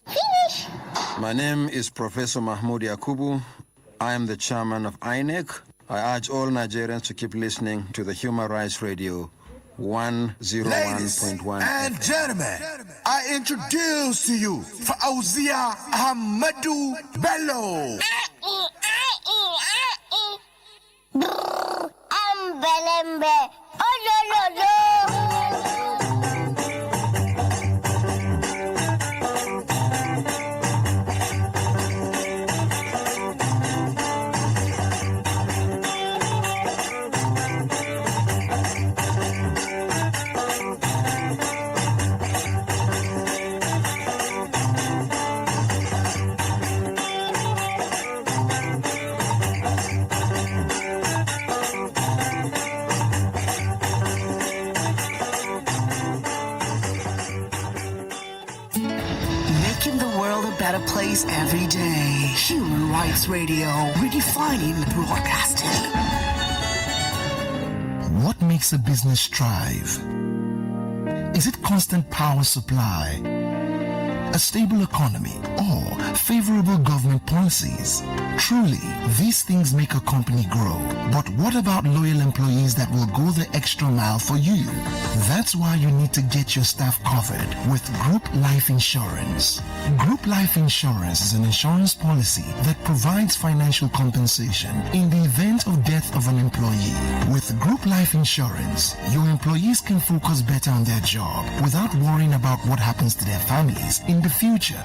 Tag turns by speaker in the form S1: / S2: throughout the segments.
S1: Finish.
S2: My name is Professor Mahmoud Yakubu. I am the chairman of INEC. I urge all Nigerians to keep listening to the Human Rights Radio 101.1.
S3: Ladies and gentlemen, I introduce to you Fauzia Ahmadu Bello.
S1: I'm Belembe. Oh, no.
S4: Better place every day. Human Rights Radio, redefining broadcasting.
S5: What makes a business strive? Is it constant power supply, a stable economy, or favorable government policies? Truly, these things make a company grow. But what about loyal employees that will go the extra mile for you? That's why you need to get your staff covered with Group Life Insurance. Group Life Insurance is an insurance policy that provides financial compensation in the event of death of an employee. With Group Life Insurance, your employees can focus better on their job without worrying about what happens to their families in the future.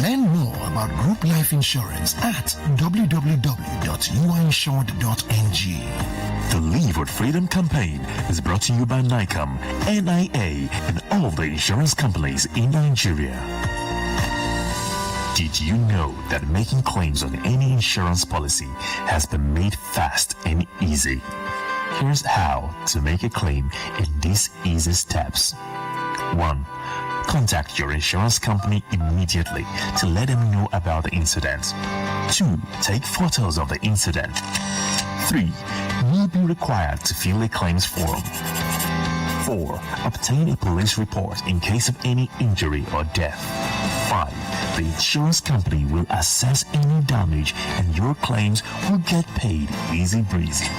S5: Learn more about Group Life Insurance at www.youareinsured.ng.
S6: The Live with Freedom campaign is brought to you by NICOM, NIA, and all the insurance companies in Nigeria. Did you know that making claims on any insurance policy has been made fast and easy? Here's how to make a claim in these easy steps. 1. Contact your insurance company immediately to let them know about the incident. 2. Take photos of the incident. 3. You'll be required to fill a claims form. 4. Obtain a police report in case of any injury or death. 5. The insurance company will assess any damage and your claims will get paid easy breezy.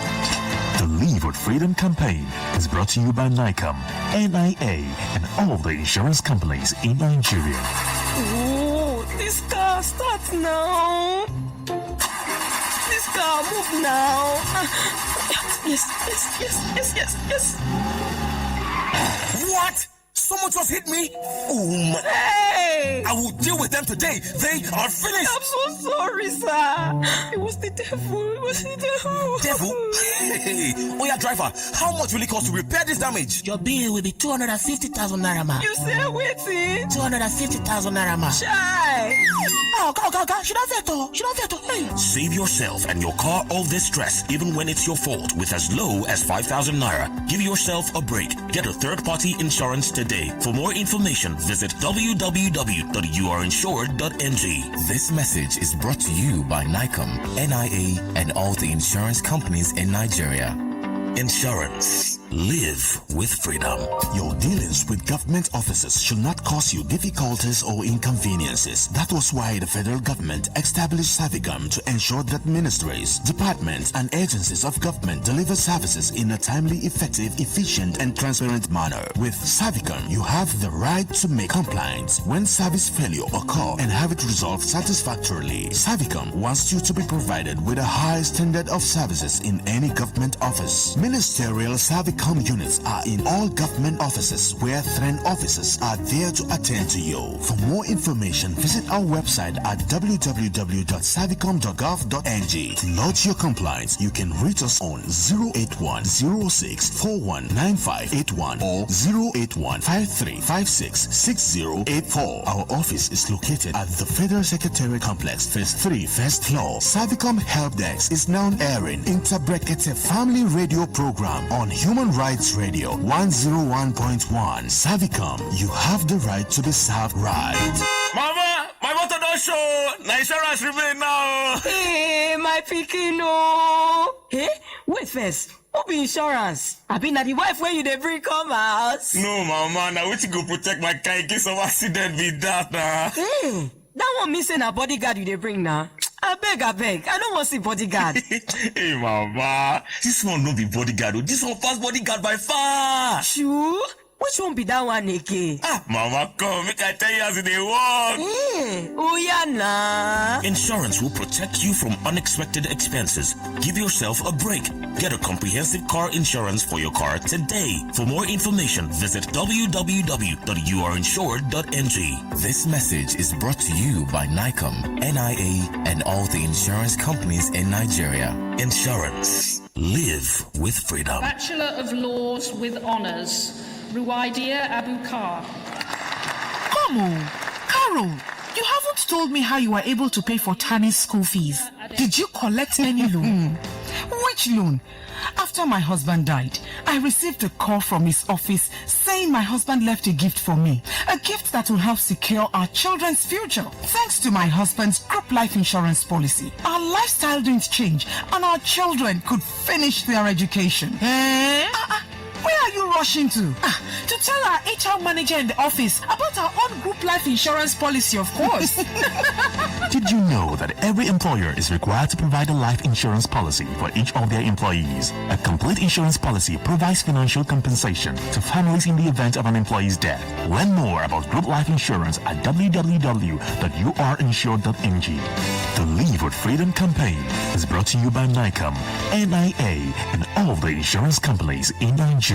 S6: The Live with Freedom campaign is brought to you by NICOM, NIA, and all the insurance companies in Nigeria.
S4: Oh, this car starts now. This car move now. Yes.
S3: What? Someone just hit me? Oh my.
S4: Hey!
S3: I will deal with them today. They are finished.
S4: I'm so sorry, sir. It was the devil.
S3: Devil? Hey, Oya driver, how much will it cost to repair this damage?
S7: Your bill will be 250,000 naira, ma.
S4: You say waiting?
S7: 250,000 naira, ma.
S4: Chai!
S7: Oh, go. She don't veto. Hey.
S3: Save yourself and your car all this stress, even when it's your fault, with as low as 5,000 naira. Give yourself a break. Get a third-party insurance today. For more information, visit www.youareinsured.ng. This message is brought to you by NICOM, NIA, and all the insurance companies in Nigeria. Insurance. Live with freedom. Your dealings with government officers should not cause you difficulties or inconveniences. That was why the federal government established Servicom to ensure that ministries, departments, and agencies of government deliver services in a timely, effective, efficient, and transparent manner. With Servicom, you have the right to make complaints when service failure occur and have it resolved satisfactorily. Servicom wants you to be provided with a high standard of services in any government office. Ministerial Servicom units are in all government offices where trained officers are there to attend to you. For more information, visit our website at www.servicom.gov.ng. To lodge your complaints, you can reach us on 08106419581 or 08153566084. Our office is located at the Federal Secretariat Complex, Phase 3, First Floor. Servicom Helpdesk is now airing Brekete Family Radio program on Human Rights Radio 101.1. Servicom, you have the right to be served right.
S8: Mama, my motor don't show. Insurance remain now.
S4: Hey, my pikin, no. Hey, wait first.
S9: Who be insurance? I been at the wife where you dey bring come house.
S8: No, mama, now which go protect my car in case of accident with that now.
S9: Hey, that one mean say na bodyguard you dey bring now. I beg, I don't want to see bodyguard.
S8: Hey, mama, this one no be bodyguard. This one pass bodyguard by far.
S9: Sure? Which one be that one again?
S8: Mama, come, make I tell you as they walk.
S9: Hey, oh yeah, nah.
S3: Insurance will protect you from unexpected expenses. Give yourself a break. Get a comprehensive car insurance for your car today. For more information, visit www.youareinsured.ng. This message is brought to you by NICOM, NIA, and all the insurance companies in Nigeria. Insurance. Live with freedom.
S10: Bachelor of Laws with Honours, Ruwaidia Abukar.
S7: Come on, Carol. You haven't told me how you were able to pay for Tani's school fees. Did you collect any loan? Which loan? After my husband died, I received a call from his office saying my husband left a gift for me. A gift that will help secure our children's future. Thanks to my husband's group life insurance policy, our lifestyle didn't change and our children could finish their education. Where are you rushing to? To tell our HR manager in the office about our own group life insurance policy, of course.
S6: Did you know that every employer is required to provide a life insurance policy for each of their employees? A complete insurance policy provides financial compensation to families in the event of an employee's death. Learn more about group life insurance at www.youareinsured.ng. The Live with Freedom campaign is brought to you by NICOM, NIA, and all the insurance companies in Nigeria.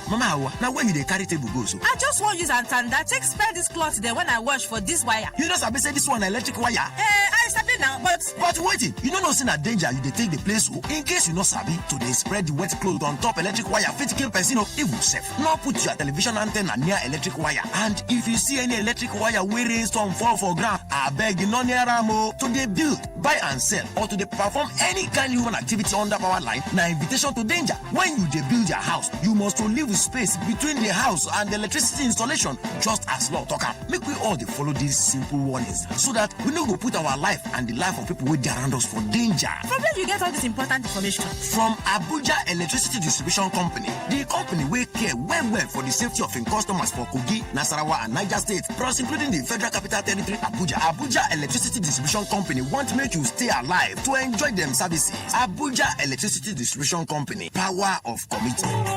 S11: Mama, now when you carry table go so?
S12: I just want use Antanda. Take spare this cloth there when I wash for this wire.
S11: You know sabi say this one electric wire?
S12: I sabi now, but
S11: waiting, you know see na danger you dey take the place so. In case you no sabi, to dey spread the wet cloth on top electric wire fit kill person of evil self. Now put your television antenna near electric wire, and if you see any electric wire wey rain storm fall for ground, I beg you no near am o. To dey build, buy and sell, or to dey perform any kind human activity under power line, na invitation to danger. When you dey build your house, you must to leave space between the house and the electricity installation, just as law talk am. Make we all dey follow these simple warnings so that we no go put our life and the life of people wey dey around us for danger.
S12: From where you get all this important information?
S11: From Abuja Electricity Distribution Company, the company wey care well for the safety of im customers for Kogi, Nasarawa, and Niger State, plus including the Federal Capital Territory, Abuja. Abuja Electricity Distribution Company want make you stay alive to enjoy them services. Abuja Electricity Distribution Company, power of commitment.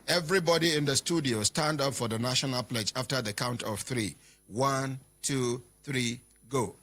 S13: Everybody in the studio, stand up for the national pledge after the count of 3. 1, 2, 3, go.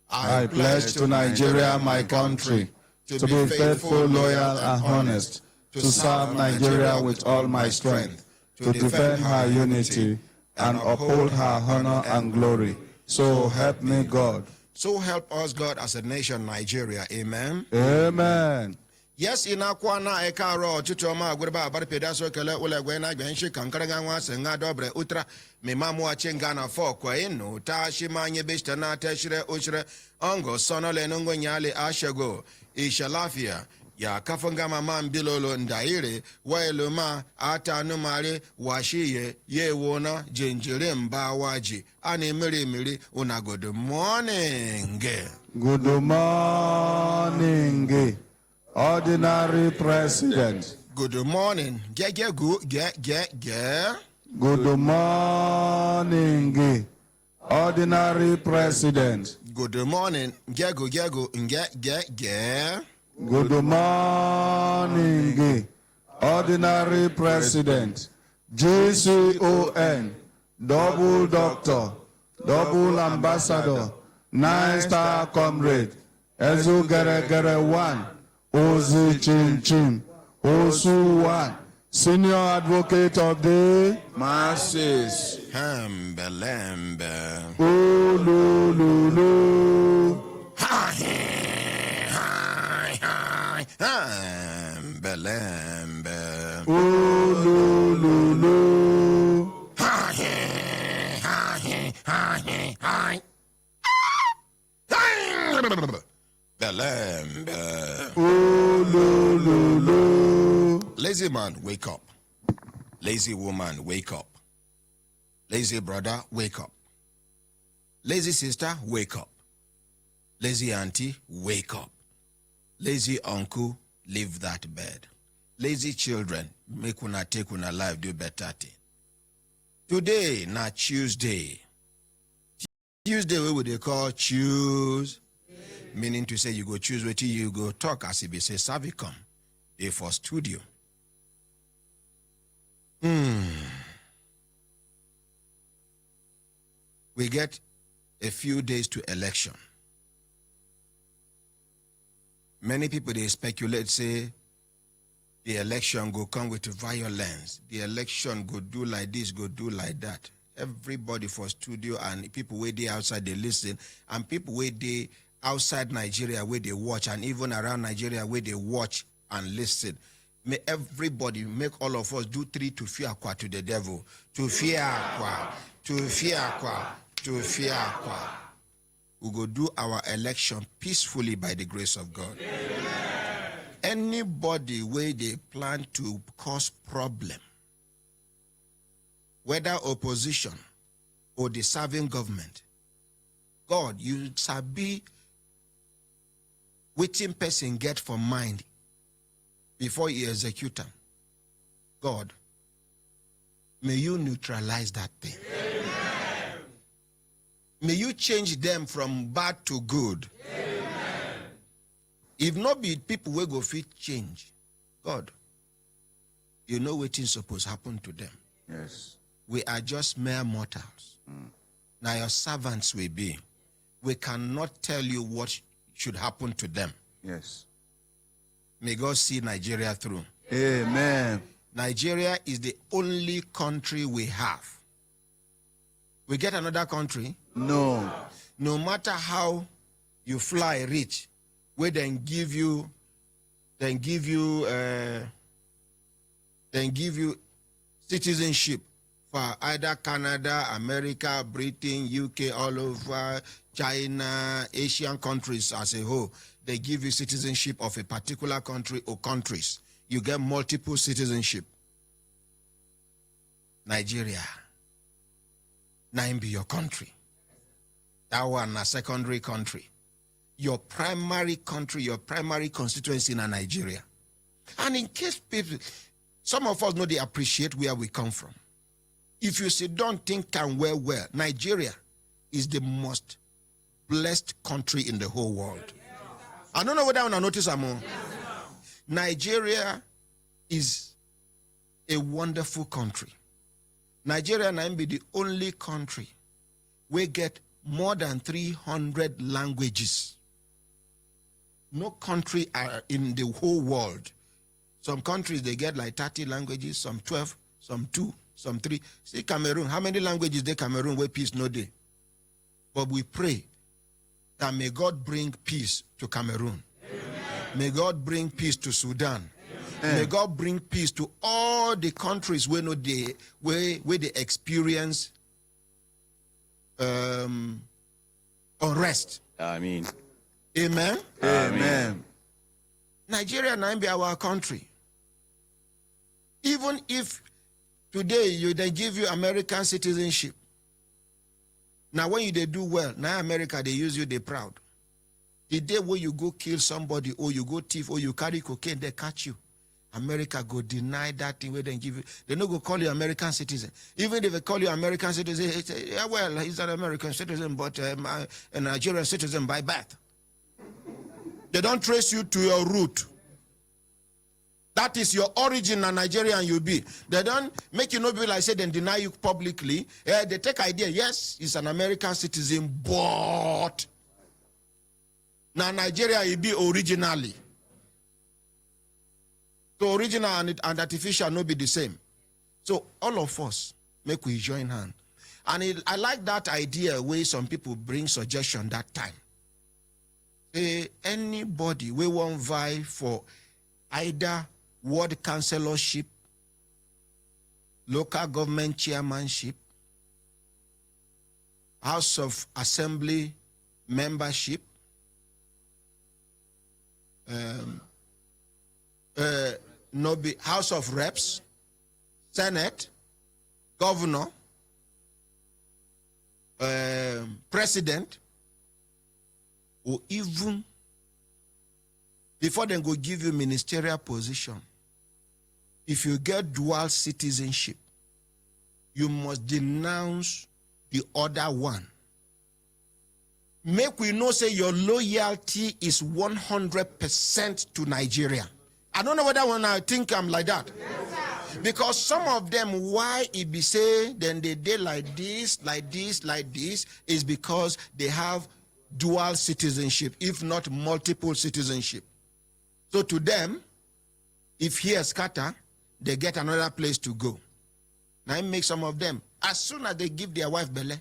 S14: I pledge to Nigeria, my country, to be faithful, loyal, and honest, to serve Nigeria with all my strength, to defend her unity, and uphold her honor and glory. So help me God.
S13: So help us God as a nation, Nigeria. Amen.
S14: Amen.
S13: Yes, in Aquana Ekaro, Chutoma, Gurba, Barpedaso, Kele, Ulegwena, Genshi, Kankaragawa, Senga Dobre, Utra, Mimamua Chingana, Foquaino, Tashimanya Bistana, Teshre, Ushre, Ongo, Sonole, Nungunyali, Ashago, Ishalafia, ya kafunga mama mbilolo ndaire wailuma ata numare washiye ye wona jenjere mba waji ani miri una good morning.
S14: Good morning, ordinary president.
S13: Good morning. Good
S14: morning, ordinary president.
S13: Good morning.
S14: Good morning, ordinary president. GCON, double doctor, double ambassador, 9-star comrade, Ezu Gere 1, Ozi Chin Chin, Osu 1, senior advocate of the masses.
S13: Hambelembe.
S14: Ulululu.
S13: Hambelembe.
S14: Ulululu.
S13: Belembe. Lazy man, wake up. Lazy woman, wake up. Lazy brother, wake up. Lazy sister, wake up. Lazy auntie, wake up. Lazy uncle, leave that bed. Lazy children, make una take una life do better thing. Today, not Tuesday. Tuesday, what would they call choose? Meaning to say you go choose what you go talk as if it say Servicom. Day for studio. We get a few days to election. Many people, they speculate, say, the election go come with violence. The election go do like this, go do like that. Everybody for studio and people where they outside, they listen. And people where they outside Nigeria, where they watch, and even around Nigeria, where they watch and listen. May everybody, make all of us do 3 to fear kwa to the devil. To fear kwa, to fear kwa, to fear kwa. We go do our election peacefully by the grace of God. Amen. Anybody where they plan to cause problem, whether opposition or the serving government, God, you sabi waiting person get for mind before you execute them. God, may you neutralize that thing. Amen. May you change them from bad to good. Amen. If not be people will go fit change, God, you know what is supposed to happen to them.
S14: Yes.
S13: We are just mere mortals. Now your servants will be. We cannot tell you what should happen to them.
S14: Yes.
S13: May God see Nigeria through.
S14: Amen.
S13: Nigeria is the only country we have. We get another country?
S14: No.
S13: No matter how you fly rich, we then give you citizenship for either Canada, America, Britain, UK, all over, China, Asian countries as a whole. They give you citizenship of a particular country or countries. You get multiple citizenship. Nigeria. Now be your country. That one a secondary country. Your primary country, your primary constituency in Nigeria. And in case people, some of us know they appreciate where we come from. If you say don't think and well, Nigeria is the most blessed country in the whole world. I don't know whether I want to notice more. Nigeria is a wonderful country. Nigeria now be the only country where get more than 300 languages. No country in the whole world. Some countries, they get like 30 languages, some 12, some 2, some 3. See Cameroon, how many languages they Cameroon where peace no day? But we pray that may God bring peace to Cameroon. Amen. May God bring peace to Sudan. Amen. May God bring peace to all the countries where they experience unrest.
S14: Amen.
S13: Amen.
S14: Amen.
S13: Nigeria now be our country. Even if today they give you American citizenship. Now when they do well, now America they use you, they proud. The day where you go kill somebody or you go thief or you carry cocaine, they catch you. America go deny that thing where they give you. They no go call you American citizen. Even if they call you American citizen, they say, yeah, well, he's an American citizen, but a Nigerian citizen by birth. They don't trace you to your root. That is your origin, a Nigerian you be. They don't make you no be like say then deny you publicly. They take idea, yes, he's an American citizen, but now Nigeria he be originally. So original and artificial no be the same. So all of us make we join hand. And I like that idea where some people bring suggestion that time. Anybody we won't vie for either ward councillorship, local government chairmanship, House of Assembly membership, House of Reps, Senate, Governor, President, or even before they go give you ministerial position, if you get dual citizenship, you must denounce the other one. Make we know say your loyalty is 100% to Nigeria. I don't know whether when I think I'm like that. Yes, because some of them, why it be say then they did like this, is because they have dual citizenship, if not multiple citizenship. So to them, if here scatter, they get another place to go. Now it makes some of them, as soon as they give their wife belly,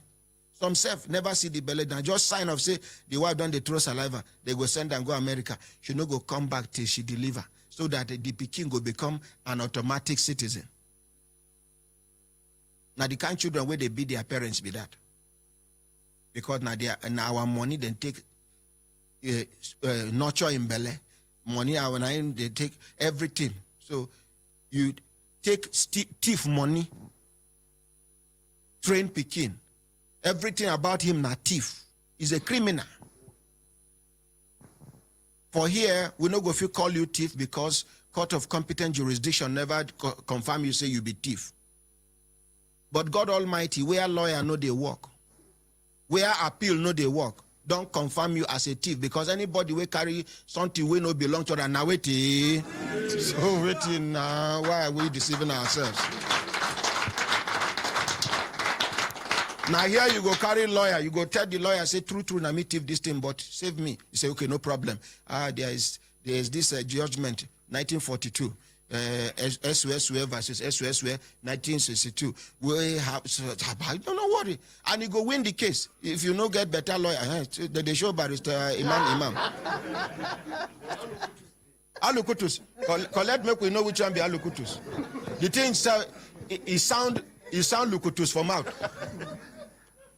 S13: some self never see the belly, now just sign of say the wife done they throw saliva, they go send and go America. She no go come back till she deliver, so that the pikin go become an automatic citizen. Now the kind of children where they beat their parents be that. Because now our money then take nurture in belly. Money our name they take everything. So you take thief money, train pikin. Everything about him na thief. He's a criminal. For here, we no go fit call you thief because court of competent jurisdiction never confirm you say you be thief. But God Almighty, where lawyer know they work, where appeal know they work, don't confirm you as a thief, because anybody will carry something we no belong to and now waiting. So waiting now, why are we deceiving ourselves? Now here you go carry lawyer, you go tell the lawyer, say true, na me thief this thing, but save me. You say, okay, no problem. There is this judgment, 1942. SOSWare versus SOSWare 1962. We have, I don't know what. And you go win the case. If you no get better lawyer, they show barrister Imam. Alukutus. Collect make we know which one be Alukutus. The thing sound Lukutus from out.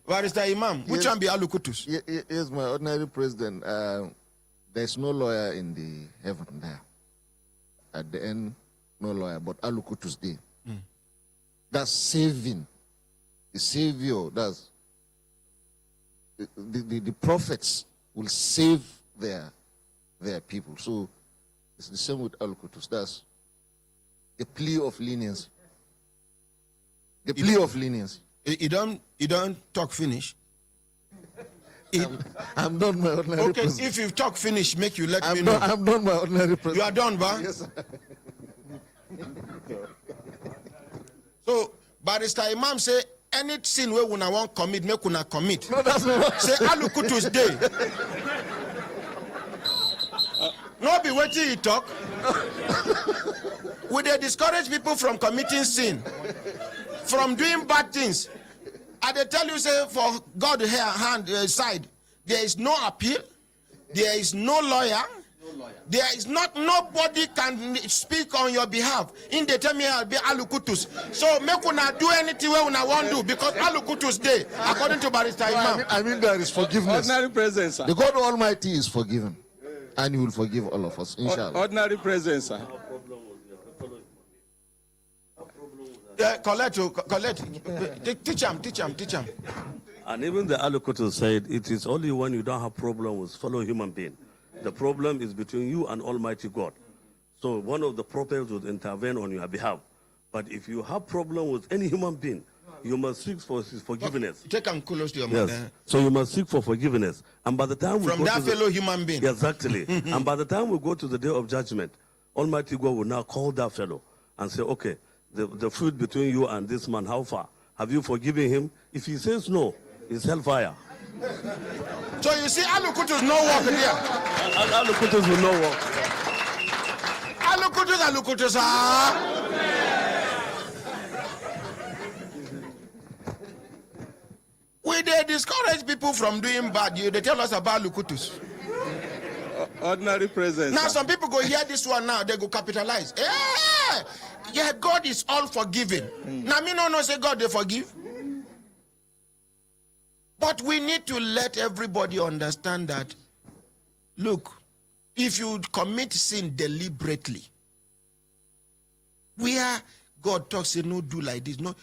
S13: Barrister Imam, which one be Alukutus?
S14: Yes, my ordinary president. There's no lawyer in the heaven there. At the end, no lawyer, but Alukutus day. That's saving. The Savior, that's the prophets will save their people. So it's the same with Alukutus. That's the plea of leniency. The plea of leniency.
S13: You don't talk finish.
S14: I'm done my ordinary president.
S13: If you talk finish, make you let me know.
S14: I'm done my ordinary president.
S13: You are done, ba?
S14: Yes, sir.
S13: So, Barrister Imam say, any sin where una want commit, make una commit.
S14: No, that's not.
S13: Say, Alukutus day. No be waiting you talk. Would they discourage people from committing sin? From doing bad things? And they tell you, say, for God hand side, there is no appeal, there is no lawyer, there is nobody can speak on your behalf. In the time I'll be Alukutus. So make una do anything where una want to, because Alukutus day, according to Barrister Imam.
S14: I mean there is forgiveness.
S15: Ordinary presence, sir.
S14: The God Almighty is forgiven. And He will forgive all of us, inshallah.
S15: Ordinary president, sir.
S11: Collect. Teach him.
S16: And even the allocator said it is only when you don't have problem with fellow human being. The problem is between you and Almighty God. So one of the prophets would intervene on your behalf. But if you have problem with any human being, you must seek for his forgiveness.
S11: Take him close to your
S16: yes.
S11: mother.
S16: So you must seek for forgiveness. And by the time we
S11: from
S16: go
S11: that
S16: to
S11: fellow human being.
S16: Exactly. And by the time we go to the day of judgment, Almighty God will now call that fellow and say, okay, the feud between you and this man, how far? Have you forgiven him? If he says no, it's hellfire.
S11: So you see, Alukutus no work there.
S16: Alukutus will no work.
S11: Alukutus. We they discourage people from doing bad. They tell us about Alukutus.
S15: Ordinary president.
S11: Now some people go hear this one now, they go capitalize. Yeah, God is all forgiving. Now me no say God they forgive. But we need to let everybody understand that, look, if you commit sin deliberately, where God talks, say, no, do like this. No.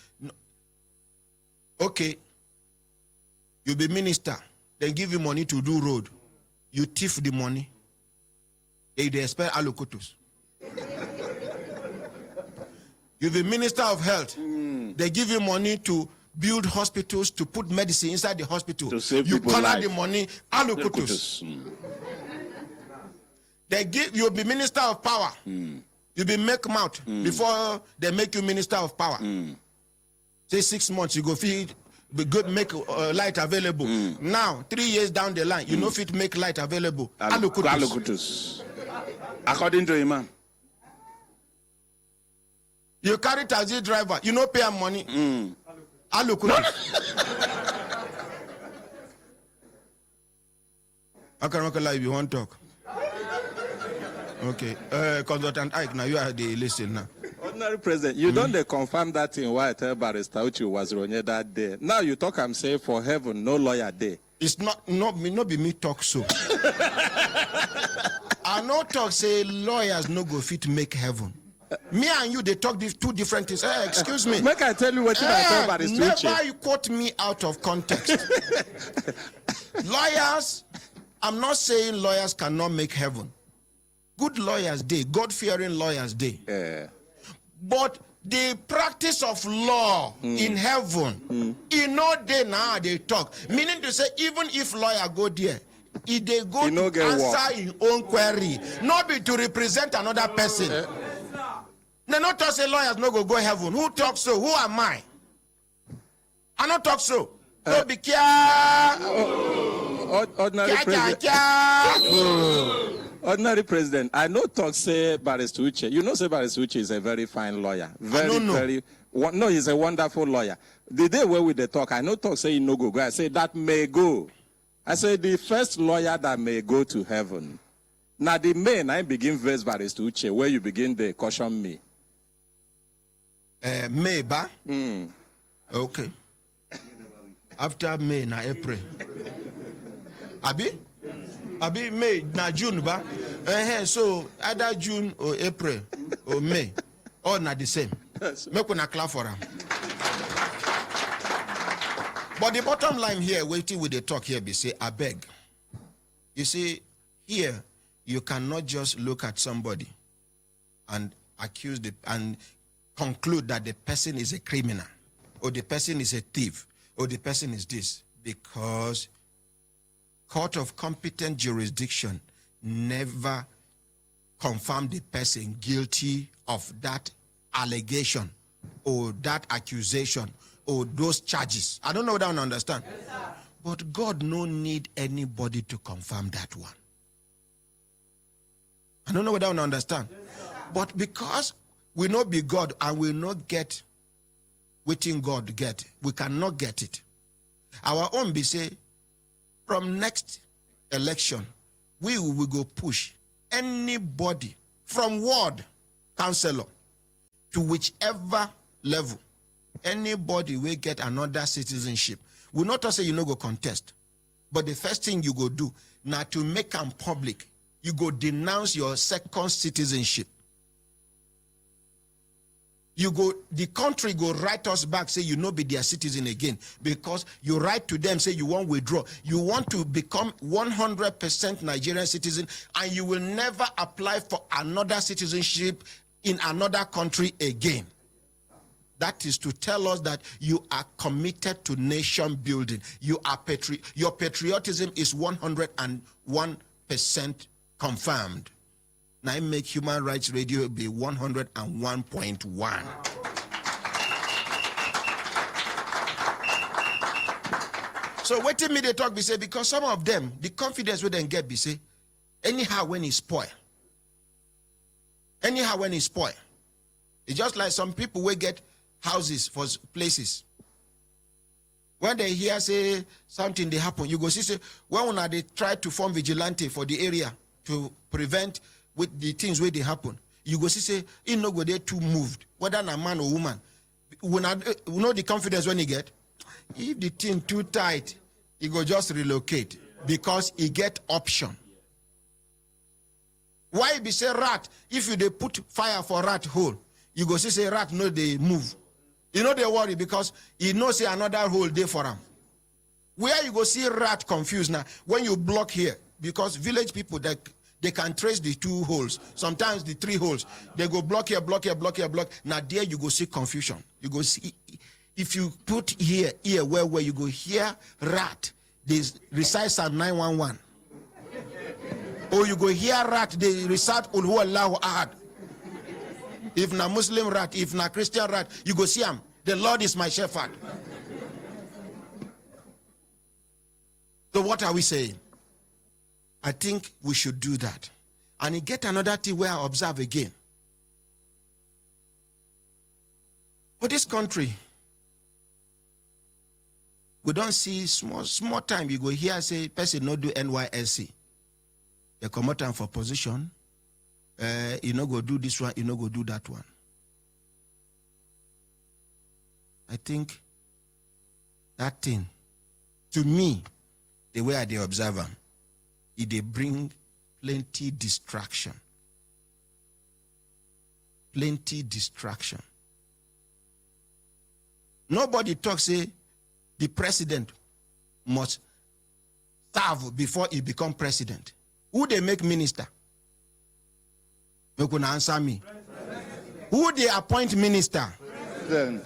S11: Okay, you be minister, then give you money to do road. You thief the money. They expect allocatus. You be minister of health. They give you money to build hospitals, to put medicine inside the hospital. You collect the money, allocatus. They give you be minister of power. You be make mouth before they make you minister of power. Say 6 months you go feed, be good make light available. Now 3 years down the line, you know fit make light available.
S15: Allocatus. According to Imam.
S11: You carry taxi driver, you know pay him money. Allocatus. I can make a lie if you want to talk. Okay, Consultant Ike, now you are the listen now.
S15: Ordinary president, you don't confirm that in why I tell Barrister Uchi was Ronye that day. Now you talk and say for heaven, no lawyer day.
S11: It's not be me talk so. I no talk say lawyers no go fit make heaven. Me and you, they talk these two different things. Excuse me.
S15: Make I tell you what you tell Barrister Uchi.
S11: Never you quote me out of context. Lawyers, I'm not saying lawyers cannot make heaven. Good lawyers day, God-fearing lawyers day. But the practice of law in heaven, in no day now they talk. Meaning to say, even if lawyer go there, if they go to answer his own query, not be to represent another person. They not talk say lawyers no go heaven. Who talks so? Who am I? I not talk so. Don't be careful.
S15: Ordinary president. Ordinary president, I know talk say Barrister Uche. You know say Barrister Uche is a very fine lawyer. Very. No, he's a wonderful lawyer. The day where we the talk, I know talk say he no go. I say that may go. I say the first lawyer that may go to heaven. Now the main I begin verse Barrister Uche, where you begin the caution me.
S11: May ba? Okay. After May na April. Abi May na June ba? So either June or April or May, all na the same. Make una clap for them. But the bottom line here, waiting with the talk here, be say, I beg. You see, here you cannot just look at somebody and accuse and conclude that the person is a criminal, or the person is a thief, or the person is this, because court of competent jurisdiction never confirmed the person guilty of that allegation or that accusation or those charges. I don't know what I understand. Yes, but God no need anybody to confirm that one. I don't know what I understand. Yes, but because we not be God and we not get waiting God get, we cannot get it. Our own be say, from next election, we will go push anybody from ward councillor to whichever level, anybody will get another citizenship. We not say you no go contest, but the first thing you go do now to make them public
S13: you go denounce your second citizenship. The country go write us back, say you no be their citizen again, because you write to them, say you want withdraw. You want to become 100% Nigerian citizen, and you will never apply for another citizenship in another country again. That is to tell us that you are committed to nation building. Your patriotism is 101% confirmed. Now I make Human Rights Radio be 101.1. So what me they talk be say, because some of them, the confidence we then get be say, anyhow when it's spoil. It's just like some people will get houses for places. When they hear say something they happen, you go see say, when they try to form vigilante for the area to prevent with the things where they happen, you go see say, he no go there too moved, whether a man or woman. When you know the confidence when he get, if the thing too tight, he go just relocate because he get option. Why be say rat? If you they put fire for rat hole, you go see say rat no they move. You know they worry because he knows say another hole there for them. Where you go see rat confused now when you block here, because village people that they can trace the two holes, sometimes the three holes. They go block here, block here, block here, block. Now there you go see confusion. You go see, if you put here, where you go hear rat, they recite Psalm 911. Or you go hear rat, they recite Ulhu Allahu Ahad. If na Muslim rat, if na Christian rat, you go see him. The Lord is my shepherd. So what are we saying? I think we should do that. And you get another thing where I observe again. For this country, we don't see small time. You go here say person no do NYSC. They come out for position. You no go do this one. You no go do that one. I think that thing, to me, the way I dey observe them, they bring plenty distraction. Plenty distraction. Nobody talks say the president must serve before he become president. Who they make minister? You can answer me. Who they appoint minister? President.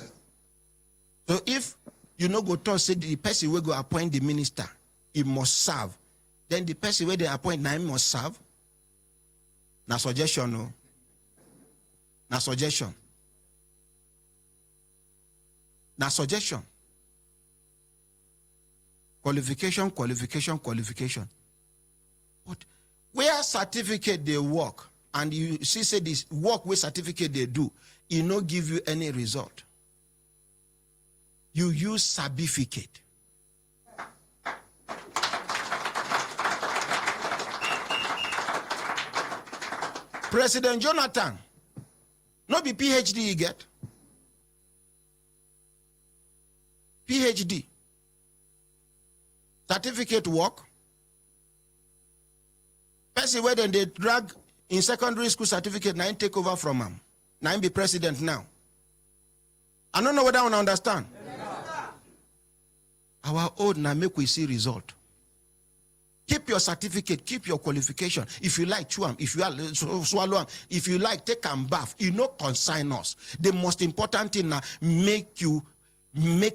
S13: So if you no go talk say the person will go appoint the minister, he must serve. Then the person where they appoint now must serve. Na suggestion, no. Na suggestion. Na suggestion. Qualification. But where certificate they work, and you see say this work with certificate they do, it no give you any result. You use certificate. President Jonathan, no be PhD you get. PhD. Certificate work. Person where then they drag in secondary school certificate, now take over from him. Now be president now. I don't know whether I understand. Our old now make we see result. Keep your certificate, keep your qualification. If you like, chew them. If you like, swallow them. If you like, take and bath. You know, consign us. The most important thing now, make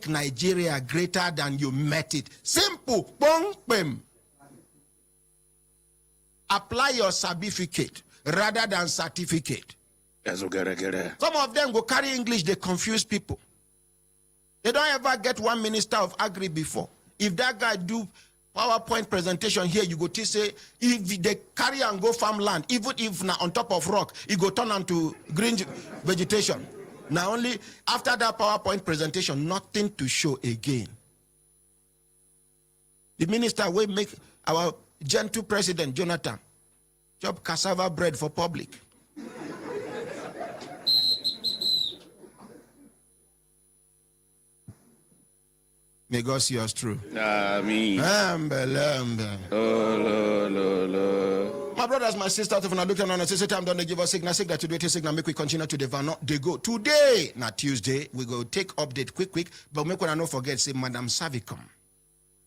S13: Nigeria greater than you met it. Simple. Bong, bam. Apply your certificate rather than certificate. Some of them go carry English, they confuse people. They don't ever get one minister of agri before. If that guy do PowerPoint presentation here, you go to say, if they carry and go farmland, even if now on top of rock, it go turn into green vegetation. Now only after that PowerPoint presentation, nothing to show again. The minister will make our gentle president, Jonathan, chop cassava bread for public. May God see us through.
S15: Amen.
S13: My brothers, my sisters, if I look at the time, don't give us signal that today signal make we continue to the go. Today, not Tuesday, we go take update quick, but make one not forget say Madam Servicom.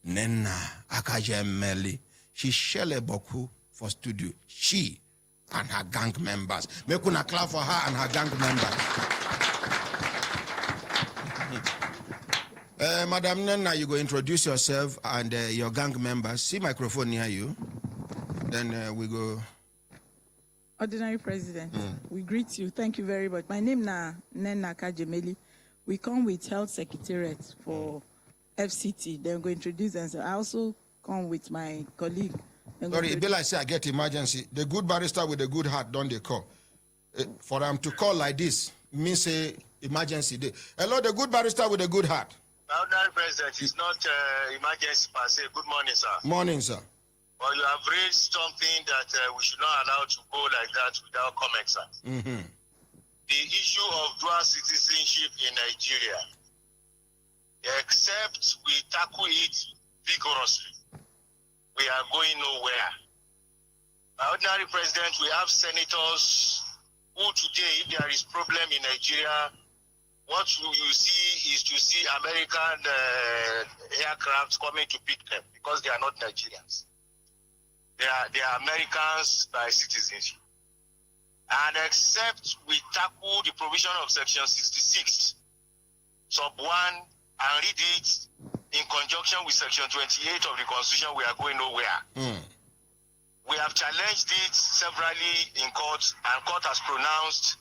S13: Nena Akaje Meli. She shell a boku for studio. She and her gang members. Make una clap for her and her gang members. Madam Nena, you go introduce yourself and your gang members. See microphone near you. Then we go.
S17: Ordinary President, we greet you. Thank you very much. My name is Nena Kajemeli. We come with Health Secretariat for FCT. Then we go introduce them. I also come with my colleague.
S13: Sorry, it be like say I get emergency. The good barrister with the good heart, don't they call? For them to call like this, means say emergency day. Hello, the good barrister with the good heart.
S18: Ordinary President, it's not emergency per se. Good morning, sir.
S13: Morning, sir.
S18: Well, you have raised something that we should not allow to go like that without comment, sir. The issue of dual citizenship in Nigeria, except we tackle it vigorously, we are going nowhere. Ordinary President, we have senators who today, if there is problem in Nigeria, what you see is to see American aircraft coming to pick them because they are not Nigerians. They are Americans by citizenship. And except we tackle the provision of Section 66, Sub 1, and read it in conjunction with Section 28 of the Constitution, we are going nowhere. We have challenged it severally in court, and court has pronounced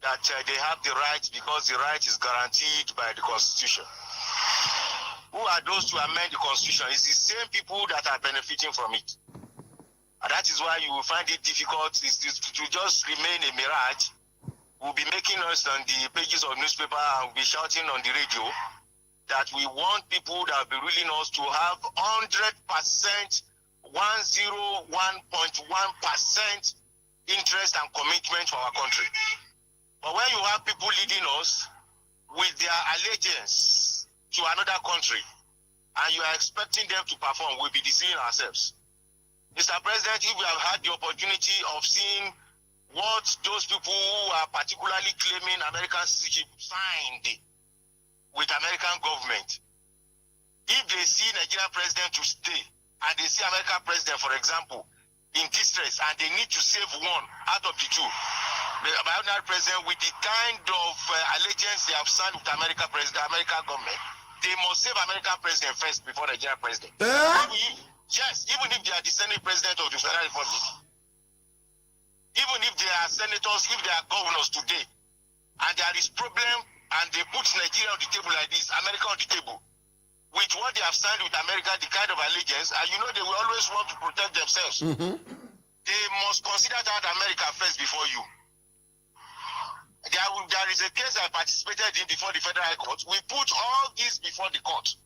S18: that they have the right because the right is guaranteed by the Constitution. Who are those to amend the Constitution? It's the same people that are benefiting from it. And that is why you will find it difficult to just remain a mirage. We'll be making us on the pages of newspaper and we'll be shouting on the radio that we want people that will be ruling us to have 100%, 101.1% interest and commitment for our country. But when you have people leading us with their allegiance to another country and you are expecting them to perform, we'll be deceiving ourselves. Mr. President, if we have had the opportunity of seeing what those people who are particularly claiming American citizenship signed with American government, if they see Nigerian president to stay and they see American president, for example, in distress and they need to save one out of the two, the American president, with the kind of allegiance they have signed with American government, they must save American president first before Nigerian president. Yes, even if they are the Senate President of the Federal Republic, even if they are senators, if they are governors today, and there is problem, and they put Nigeria on the table like this, America on the table, with what they have signed with America, the kind of allegiance, and you know they will always want to protect themselves. They must consider that America first before you. There is a case I participated in before the Federal Court. We put all this before the court.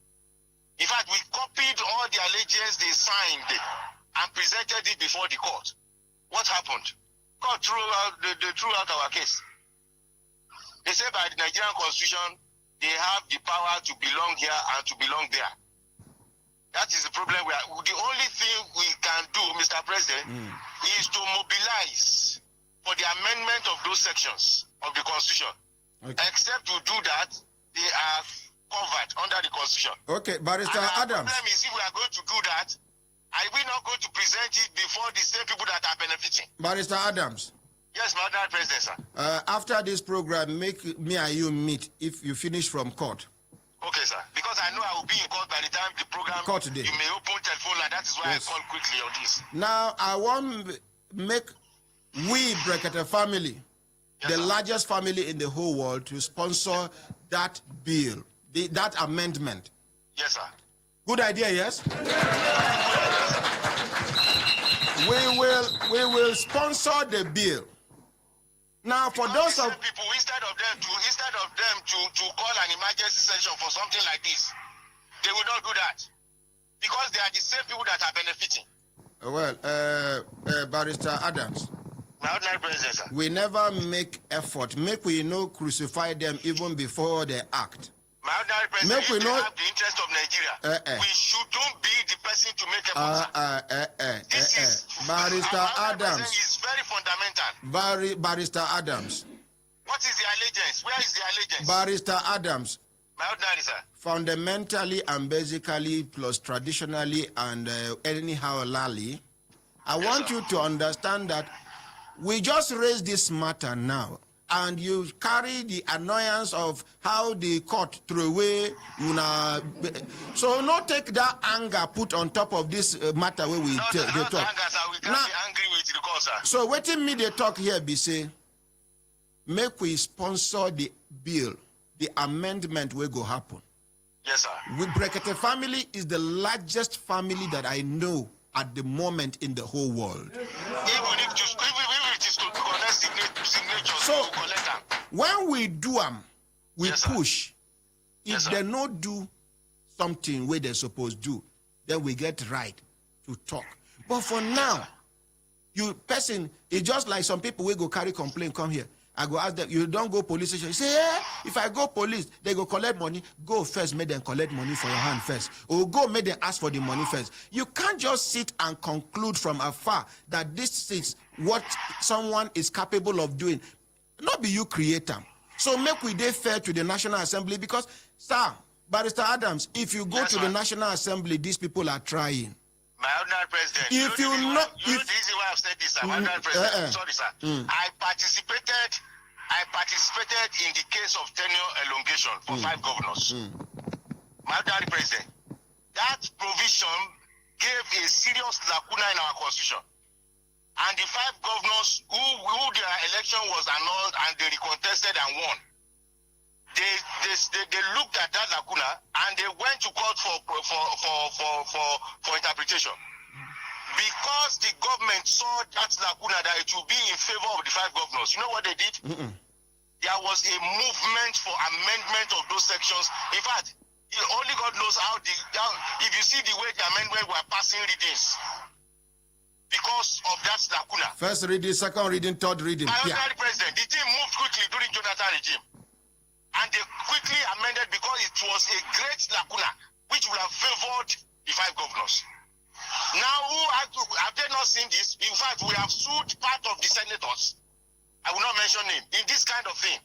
S18: In fact, we copied all the allegiance they signed and presented it before the court. What happened? Court threw out our case. They say by the Nigerian Constitution, they have the power to belong here and to belong there. That is the problem. The only thing we can do, Mr. President, is to mobilize for the amendment of those sections of the Constitution. Okay. Except to do that, they are covered under the Constitution.
S13: Okay, Barrister Adams.
S18: The problem is if we are going to do that, are we not going to present it before the same people that are benefiting?
S13: Barrister Adams.
S18: Yes, Madam President, sir.
S13: After this program, make me and you meet if you finish from court.
S18: Okay, sir. Because I know I will be in court by the time the program.
S13: Court today.
S18: You may open telephone line. That is why yes. I call quickly on this.
S13: Now I want make we Brekete family, yes, the largest family in the whole world, to sponsor that bill. That amendment.
S18: Yes, sir.
S13: Good idea, yes? We will sponsor the bill. Now, for those of
S18: people, instead of them to call an emergency session for something like this, they will not do that because they are the same people that are benefiting.
S13: Well, Barrister Adams.
S18: My ordinary President, sir.
S13: We never make effort. Make we no crucify them even before they act.
S18: My ordinary president,
S13: Make we
S18: if they
S13: know
S18: have the interest of Nigeria, we shouldn't be the person to make a This is
S13: Barrister
S18: our
S13: Adams.
S18: is very fundamental.
S13: Barrister Adams.
S18: What is the allegiance? Where is the allegiance?
S13: Barrister Adams.
S18: My ordinary, sir.
S13: Fundamentally and basically, plus traditionally and anyhow, lally, I want you to understand that we just raised this matter now, and you carry the annoyance of how the court threw away. So not take that anger put on top of this matter where we talk.
S18: Anger, sir. We can't be angry with the court, sir.
S13: So waiting me they talk here be say, make we sponsor the bill, the amendment will go happen.
S18: Yes, sir.
S13: With Brekete family is the largest family that I know at the moment in the whole world.
S18: Even if it is to collect signatures,
S13: so
S18: collect them.
S13: When we do them, we push.
S18: Yes,
S13: if they not do something where they're supposed to do, then we get right to talk. But for now, you person, it's just like some people will go carry complaint, come here. I go ask them, you don't go police station. You say, if I go police, they go collect money. Go first, make them collect money for your hand first. Or go make them ask for the money first. You can't just sit and conclude from afar that this is what someone is capable of doing. Not be you create them. So make we dey fair to the National Assembly because, sir, Barrister Adams, if you go to the National Assembly, these people are trying.
S18: My ordinary president,
S13: if you know
S18: the reason why I've said this, sir, my ordinary president, sorry, sir. I participated in the case of tenure elongation for 5 governors. My ordinary president, that provision gave a serious lacuna in our constitution. And the 5 governors who their election was annulled and they recontested and won, they looked at that lacuna and they went to court for interpretation. Because the government saw that lacuna that it would be in favor of the 5 governors, you know what they did? There was a movement for amendment of those sections. In fact, only God knows how if you see the way the amendment were passing readings because of that lacuna.
S13: First reading, second reading, third reading.
S18: My ordinary president, the team moved quickly during Jonathan regime. And they quickly amended because it was a great lacuna which would have favored the 5 governors. Now, have they not seen this? In fact, we have sued part of the senators. I will not mention him. In this kind of thing,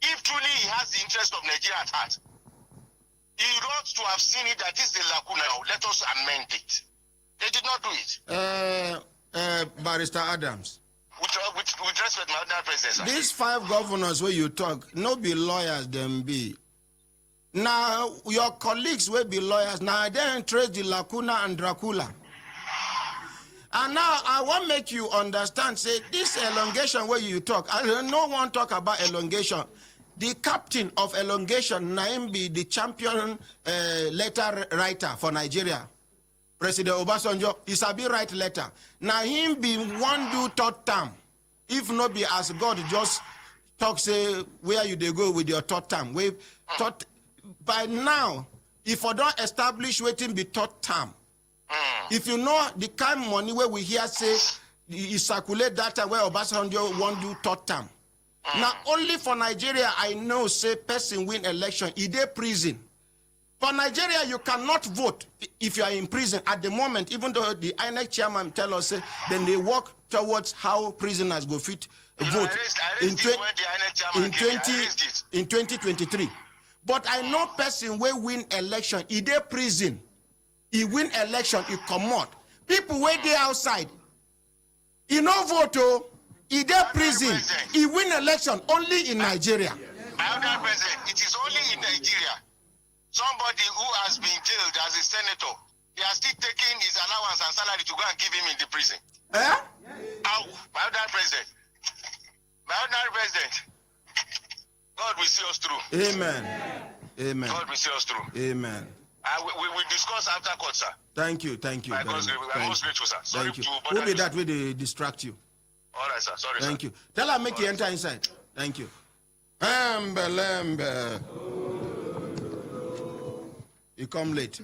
S18: if truly he has the interest of Nigeria at heart, he ought to have seen it that this is the lacuna. Let us amend it. They did not do it.
S13: Barrister Adams.
S18: With respect, my ordinary president.
S13: These 5 governors where you talk, no be lawyers, them be. Now, your colleagues will be lawyers. Now, they trace the lacuna and Dracula. And now, I want to make you understand, say, this elongation where you talk, I don't want to talk about elongation. The captain of elongation, Naim be the champion letter writer for Nigeria. President Obasanjo, is a be write letter. Now, him be one do 3rd term. If not be as God just talk, say, where you they go with your 3rd term. By now, if I don't establish waiting be 3rd term, if you know the kind of money where we hear say, you circulate data where Obasanjo won't do 3rd term. Now, only for Nigeria, I know, say, person win election, he dey prison. For Nigeria, you cannot vote if you are in prison at the moment, even though the INEC chairman tell us, say, then they work towards how prisoners go fit vote in 2023. But I know person will win election, he dey prison. He win election, he come out. People wait there outside. He no vote, he dey prison. He win election only in Nigeria.
S18: My other president, it is only in Nigeria. Somebody who has been jailed as a senator, they are still taking his allowance and salary to go and give him in the prison. My other president. My ordinary president. God will see us through.
S13: Amen. Amen.
S18: God will see us through.
S13: Amen.
S18: We will discuss after court, sir.
S13: Thank you. I'm
S18: most grateful, sir. Sorry to bother
S13: Who be that way they distract you?
S18: All right, sir. Sorry,
S13: Thank
S18: sir.
S13: you. Tell her make you enter inside. Thank you. Lembe. He come late.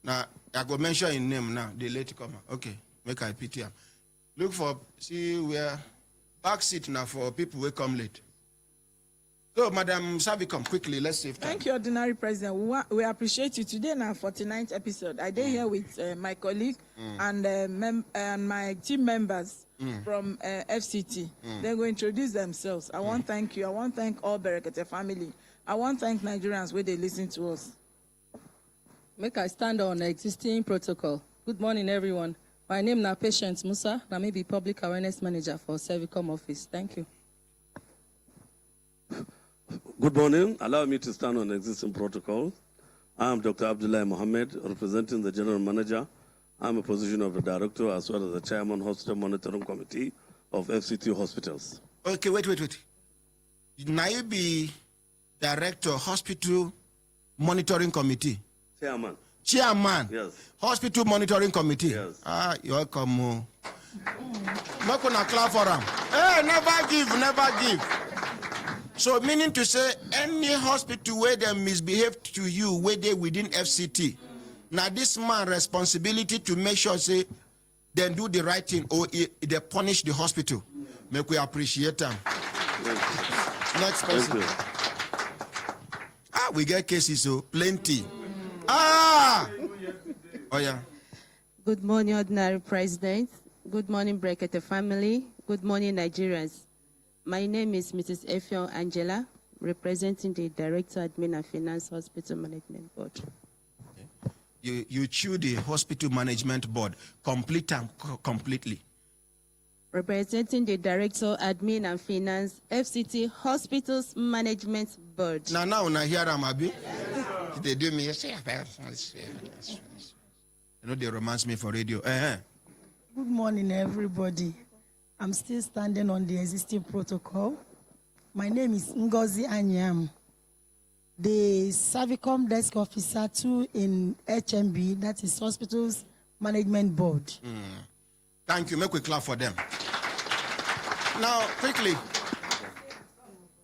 S13: Now, I go mention his name now. The late comer. Okay. Make I pity him. Look for, see where, back seat now for people who come late. Go, Madam Servicom, quickly. Let's save time.
S17: Thank you, Ordinary President. We appreciate you. Today, now 49th episode. I did here with my colleague and my team members from FCT. They're going to introduce themselves. I want to thank you. I want to thank all Brekete family. I want to thank Nigerians where they listen to us.
S19: Make I stand on existing protocol. Good morning, everyone. My name is Patience Musa. I may be Public Awareness Manager for Servicom office. Thank you.
S16: Good morning. Allow me to stand on existing protocol. I'm Dr. Abdullahi Muhammed, representing the General Manager. I'm a position of the Director as well as the Chairman Hospital Monitoring Committee of FCT Hospitals.
S13: Okay, wait. Now you be Director, Hospital Monitoring Committee. Chairman.
S16: Yes.
S13: Hospital Monitoring Committee.
S16: Yes.
S13: Ah, you're welcome. Not gonna clap for him. Hey, never give. So meaning to say, any hospital where they misbehave to you, where they within FCT, now this man responsibility to make sure say, then do the right thing or they punish the hospital. Make we appreciate them. Next person. Ah, we get cases so plenty. Oh yeah.
S20: Good morning, Ordinary President. Good morning, Brekete family. Good morning, Nigerians. My name is Mrs. Effiong Angela, representing the Director, Admin and Finance Hospital Management Board.
S13: You chew the Hospital Management Board completely.
S20: Representing the Director, Admin and Finance, FCT Hospitals Management Board.
S13: Now, here I'm Abi. They do me. You know, they romance me for radio.
S21: Good morning, everybody. I'm still standing on the existing protocol. My name is Ngozi Anyam, the Servicom Desk Officer 2 in HMB, that is Hospitals Management Board.
S13: Thank you. Make we clap for them. Now, quickly.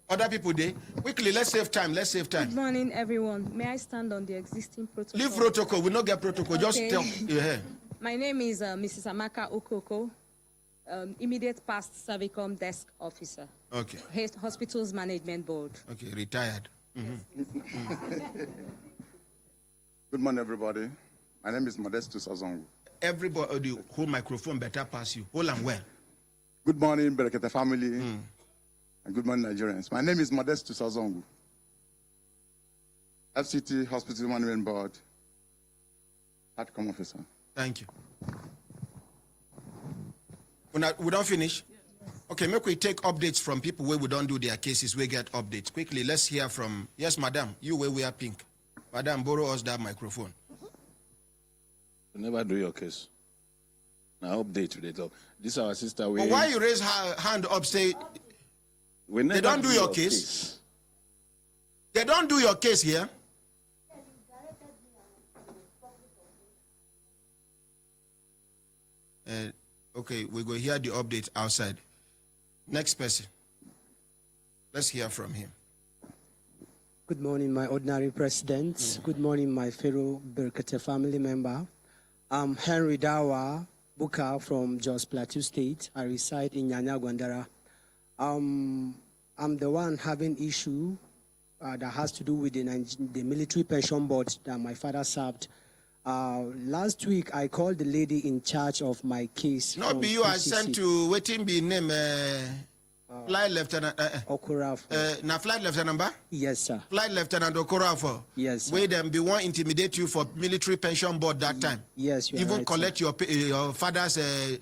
S13: Other people there. Quickly, let's save time.
S22: Good morning, everyone. May I stand on the existing protocol?
S13: Leave protocol. We not get protocol.
S22: Okay.
S13: Just tell. Yeah.
S22: My name is Mrs. Amaka Okoko, immediate past Servicom Desk Officer.
S13: Okay.
S22: Hospitals Management Board.
S13: Okay, retired.
S23: Good morning, everybody. My name is Modeste Sazongu.
S13: Everybody, hold microphone better pass you. Hold on well.
S23: Good morning, Brekete family. And good morning, Nigerians. My name is Modeste Sazongu, FCT Hospital Management Board, Outcome Officer.
S13: Thank you. We don't finish? Okay, make we take updates from people where we don't do their cases. We get updates. Quickly, let's hear from, yes, madam, you where we are pink. Madam, borrow us that microphone.
S24: You never do your case. Now update today. This is our sister.
S13: But why you raise her hand up, say, they don't do your case? They don't do your case here? Okay, we go hear the update outside. Next person. Let's hear from him.
S25: Good morning, my Ordinary President. Good morning, my fellow Brekete family member. I'm Henry Dawa Buka from Jos Plateau State. I reside in Nyanya Gwandara. I'm the one having issue that has to do with the military pension board that my father served. Last week, I called the lady in charge of my case.
S13: Not be you, I sent to waiting be name Flight Lieutenant
S25: Okorafo.
S13: Now Flight Lieutenant Ba?
S25: Yes, sir.
S13: Flight Lieutenant Okorafo.
S25: Yes, sir.
S13: Where them be one intimidate you for military pension board that time.
S25: Yes, you are
S13: even
S25: right,
S13: collect
S25: sir.
S13: your father's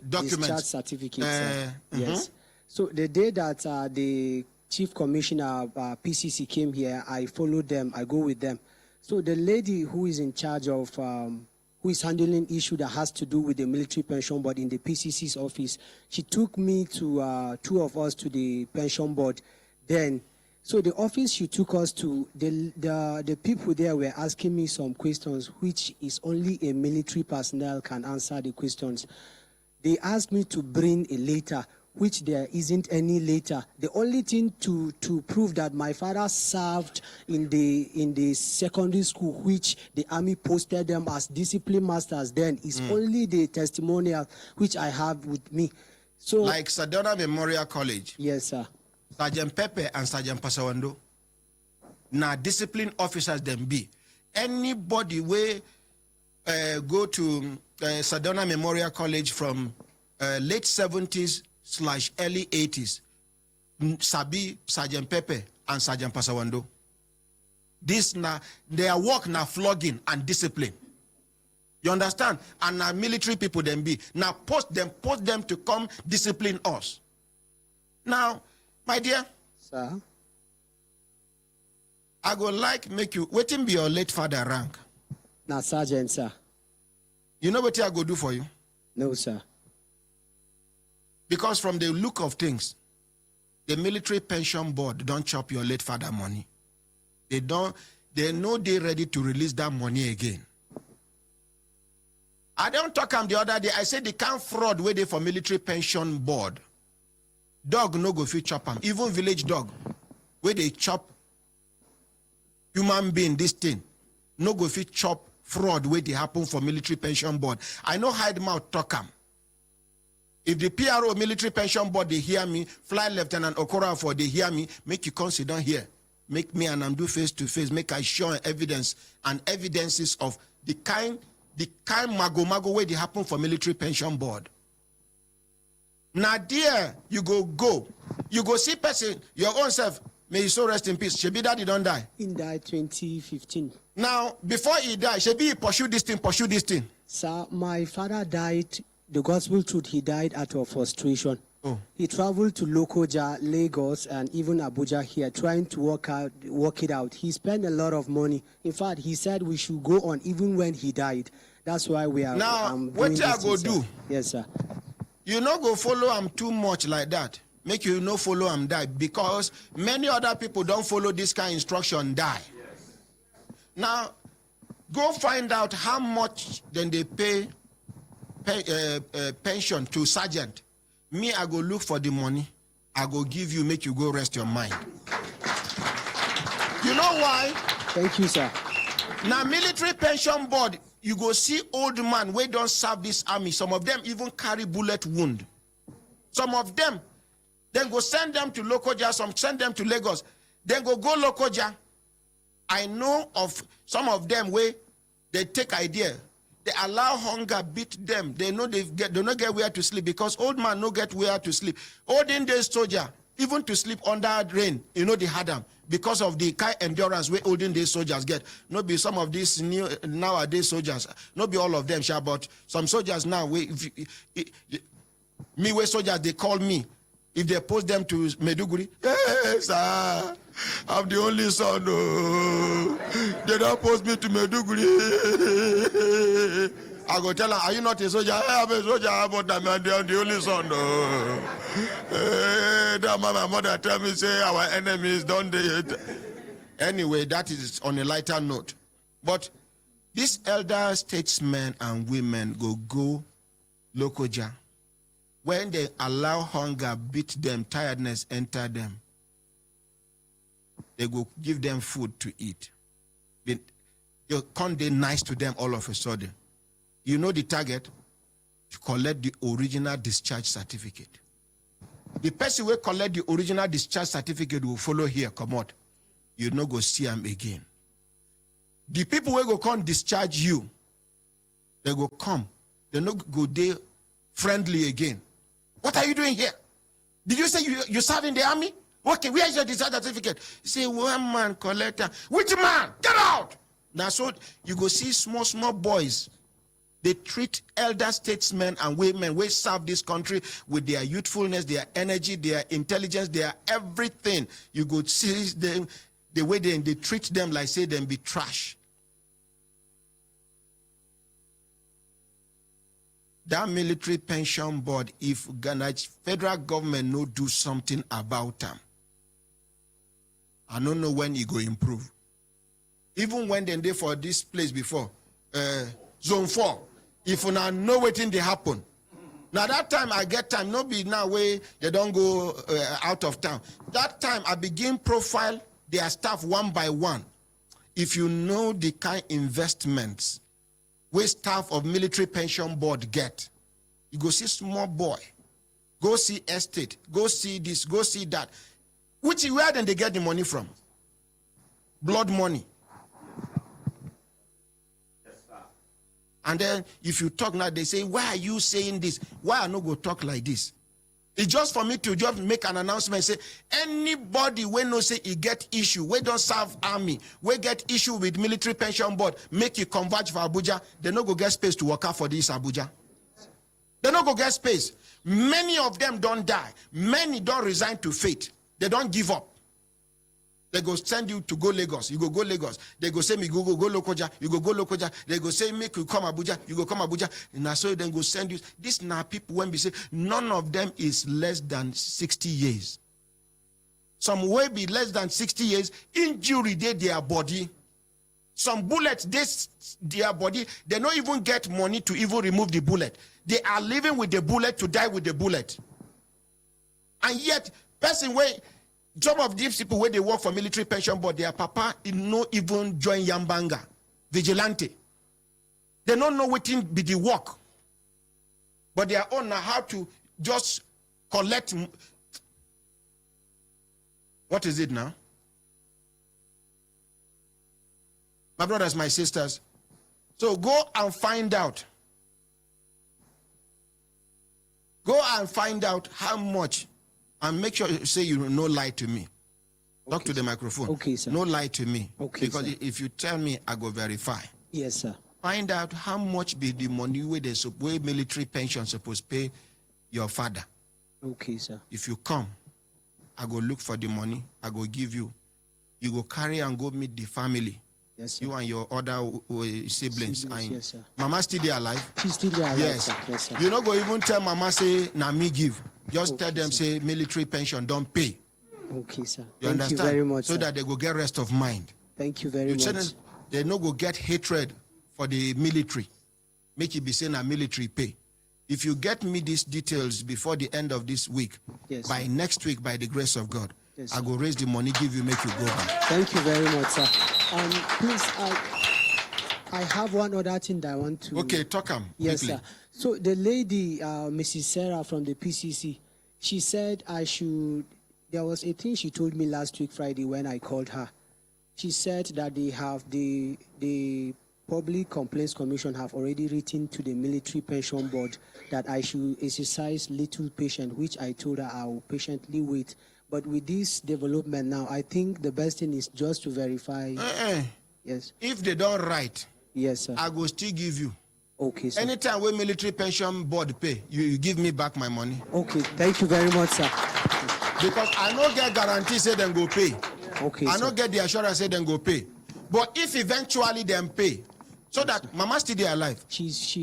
S13: documents.
S25: Discharge certificate, sir. Yes. So the day that the Chief Commissioner PCC came here, I followed them. I go with them. So the lady who is in charge of, who is handling issue that has to do with the military pension board in the PCC's office, she took me to two of us to the pension board. Then, so the office she took us to, the people there were asking me some questions, which is only a military personnel can answer the questions. They asked me to bring a letter, which there isn't any later. The only thing to prove that my father served in the secondary school, which the army posted them as discipline masters then, is only the testimonial which I have with me. So,
S13: like Sadona Memorial College.
S25: Yes, sir.
S13: Sergeant Pepe and Sergeant Pasawando. Now discipline officers them be. Anybody way go to Sadona Memorial College from late 70s / early 80s, Sabi, Sergeant Pepe, and Sergeant Pasawando. This now their work now flogging and discipline. You understand? And now military people them be. Now post them to come discipline us. Now, my dear,
S25: sir,
S13: I go like make you waiting be your late father rank.
S25: Now, Sergeant, sir.
S13: You know what I go do for you?
S25: No, sir.
S13: Because from the look of things, the military pension board don't chop your late father money. They know they're ready to release that money again. I don't talk them the other day. I said they can't fraud where they for military pension board. Dog no go fit chop them. Even village dog, where they chop human being, this thing, no go fit chop fraud where they happen for military pension board. I know hide mouth talk them. If the PRO military pension board they hear me, Flight Lieutenant Okora for they hear me, make you come sit down here. Make me and do face to face, make I show evidence and evidences of the kind mago where they happen for military pension board. Now dear, you go see person, your own self, may you so rest in peace. Shebi daddy don't die.
S25: He died 2015.
S13: Now, before he died, Shebi he pursue this thing.
S25: Sir, my father died, the gospel truth, he died out of frustration.
S13: Oh.
S25: He traveled to Lokoja, Lagos, and even Abuja here, trying to work it out. He spent a lot of money. In fact, he said we should go on even when he died. That's why we are
S13: now. What you go do?
S25: Yes, sir.
S13: You no go follow him too much like that. Make you no follow him die, because many other people don't follow this kind of instruction die. Yes. Now, go find out how much then they pay pension to sergeant. Me, I go look for the money. I go give you, make you go rest your mind. You know why?
S25: Thank you, sir.
S13: Now, military pension board, you go see old man where don't serve this army. Some of them even carry bullet wound. Some of them, then go send them to Lokoja, some send them to Lagos. Then go Lokoja. I know of some of them where they take idea. They allow hunger beat them. They know they don't get where to sleep, because old man no get where to sleep. Olden days soldier, even to sleep under rain, you know they had them because of the kind endurance where olden days soldiers get. Not be some of these new nowadays soldiers. Not be all of them, but some soldiers now. Me where soldiers they call me. If they post them to Meduguri, yes, sir, I'm the only son. Oh. They don't post me to Meduguri. I go tell her, are you not a soldier? I am a soldier, but I'm the only son. Oh. That my mother tell me, say, our enemies don't do it. Anyway, that is on a lighter note. But these elder statesmen and women go Lokoja. When they allow hunger beat them, tiredness enter them, they go give them food to eat. You can't be nice to them all of a sudden. You know the target? To collect the original discharge certificate. The person who collect the original discharge certificate will follow here, come out. You no go see them again. The people who go come discharge you, they go come. They no go there friendly again. What are you doing here? Did you say you serve in the army? Okay, where is your discharge certificate? You say, one man collector. Which man? Get out! Now, so you go see small boys. They treat elder statesmen and women who serve this country with their youthfulness, their energy, their intelligence, their everything. You go see them, the way they treat them like say them be trash. That military pension board, if Ghana federal government no do something about them, I don't know when it go improve. Even when they for this place before, zone 4, if you now know what they happen. Now that time I get time, no be now where they don't go out of town. That time I begin profile their staff one by one. If you know the kind investments where staff of military pension board get, you go see small boy, go see estate, go see this, go see that. Where then they get the money from? blood money. And then if you talk now, they say, why are you saying this? Why I not go talk like this? It's just for me to just make an announcement, say, anybody when no say he get issue, we don't serve army, we get issue with military pension board, make you converge for Abuja, they no go get space to work out for this Abuja. They no go get space. Many of them don't die. Many don't resign to fate. They don't give up. They go send you to go Lagos. You go Lagos. They go say me go Lokoja. You go Lokoja. They go say make you come Abuja. You go come Abuja. And so then go send you. This now people when we say none of them is less than 60 years. Some will be less than 60 years. Injury they their body. Some bullets their body. They don't even get money to even remove the bullet. They are living with the bullet to die with the bullet. And yet person where some of these people where they work for military pension board, their papa no even join Yambanga, vigilante. They don't know what be the work. But they are on how to just collect. What is it now? My brothers, my sisters. So go and find out. Go and find out how much. And make sure you say you no lie to me. Talk to the microphone.
S25: Okay, sir.
S13: No lie to me.
S25: Okay,
S13: because
S25: sir.
S13: If you tell me, I go verify.
S25: Yes, sir.
S13: Find out how much be the money where military pension supposed pay your father.
S25: Okay, sir.
S13: If you come, I go look for the money. I go give you. You go carry and go meet the family.
S25: Yes, sir.
S13: You and your other siblings. And
S25: yes, sir.
S13: Mama still there alive?
S25: She's still there alive,
S13: yes.
S25: sir. Yes, sir.
S13: You not go even tell Mama say, na me give. Just tell them, say, military pension don't pay.
S25: Okay, sir.
S13: You
S25: Thank
S13: understand?
S25: you very much,
S13: so
S25: sir.
S13: that they go get rest of mind.
S25: Thank you very much.
S13: They no go get hatred for the military. Make it be saying a military pay. If you get me these details before the end of this week,
S25: yes,
S13: by next week, by the grace of God,
S25: yes,
S13: I go raise the money, give you, make you go back.
S25: Thank you very much, sir. Please, I have one other thing that I want to...
S13: Okay, talk him.
S25: Yes,
S13: quickly.
S25: sir. So the lady, Mrs. Sarah from the PCC, she said I should... There was a thing she told me last week, Friday, when I called her. She said that they have the Public Complaints Commission have already written to the Military Pension Board that I should exercise little patience, which I told her I will patiently wait. But with this development now, I think the best thing is just to verify. Yes.
S13: If they don't write,
S25: yes, sir,
S13: I go still give you.
S25: Okay, sir.
S13: Anytime when Military Pension Board pay, you give me back my money.
S25: Okay, thank you very much, sir.
S13: Because I don't get guarantee say them go pay.
S25: Okay,
S13: I don't get the assurance say them go pay. But if eventually them pay, so that Mama still there alive.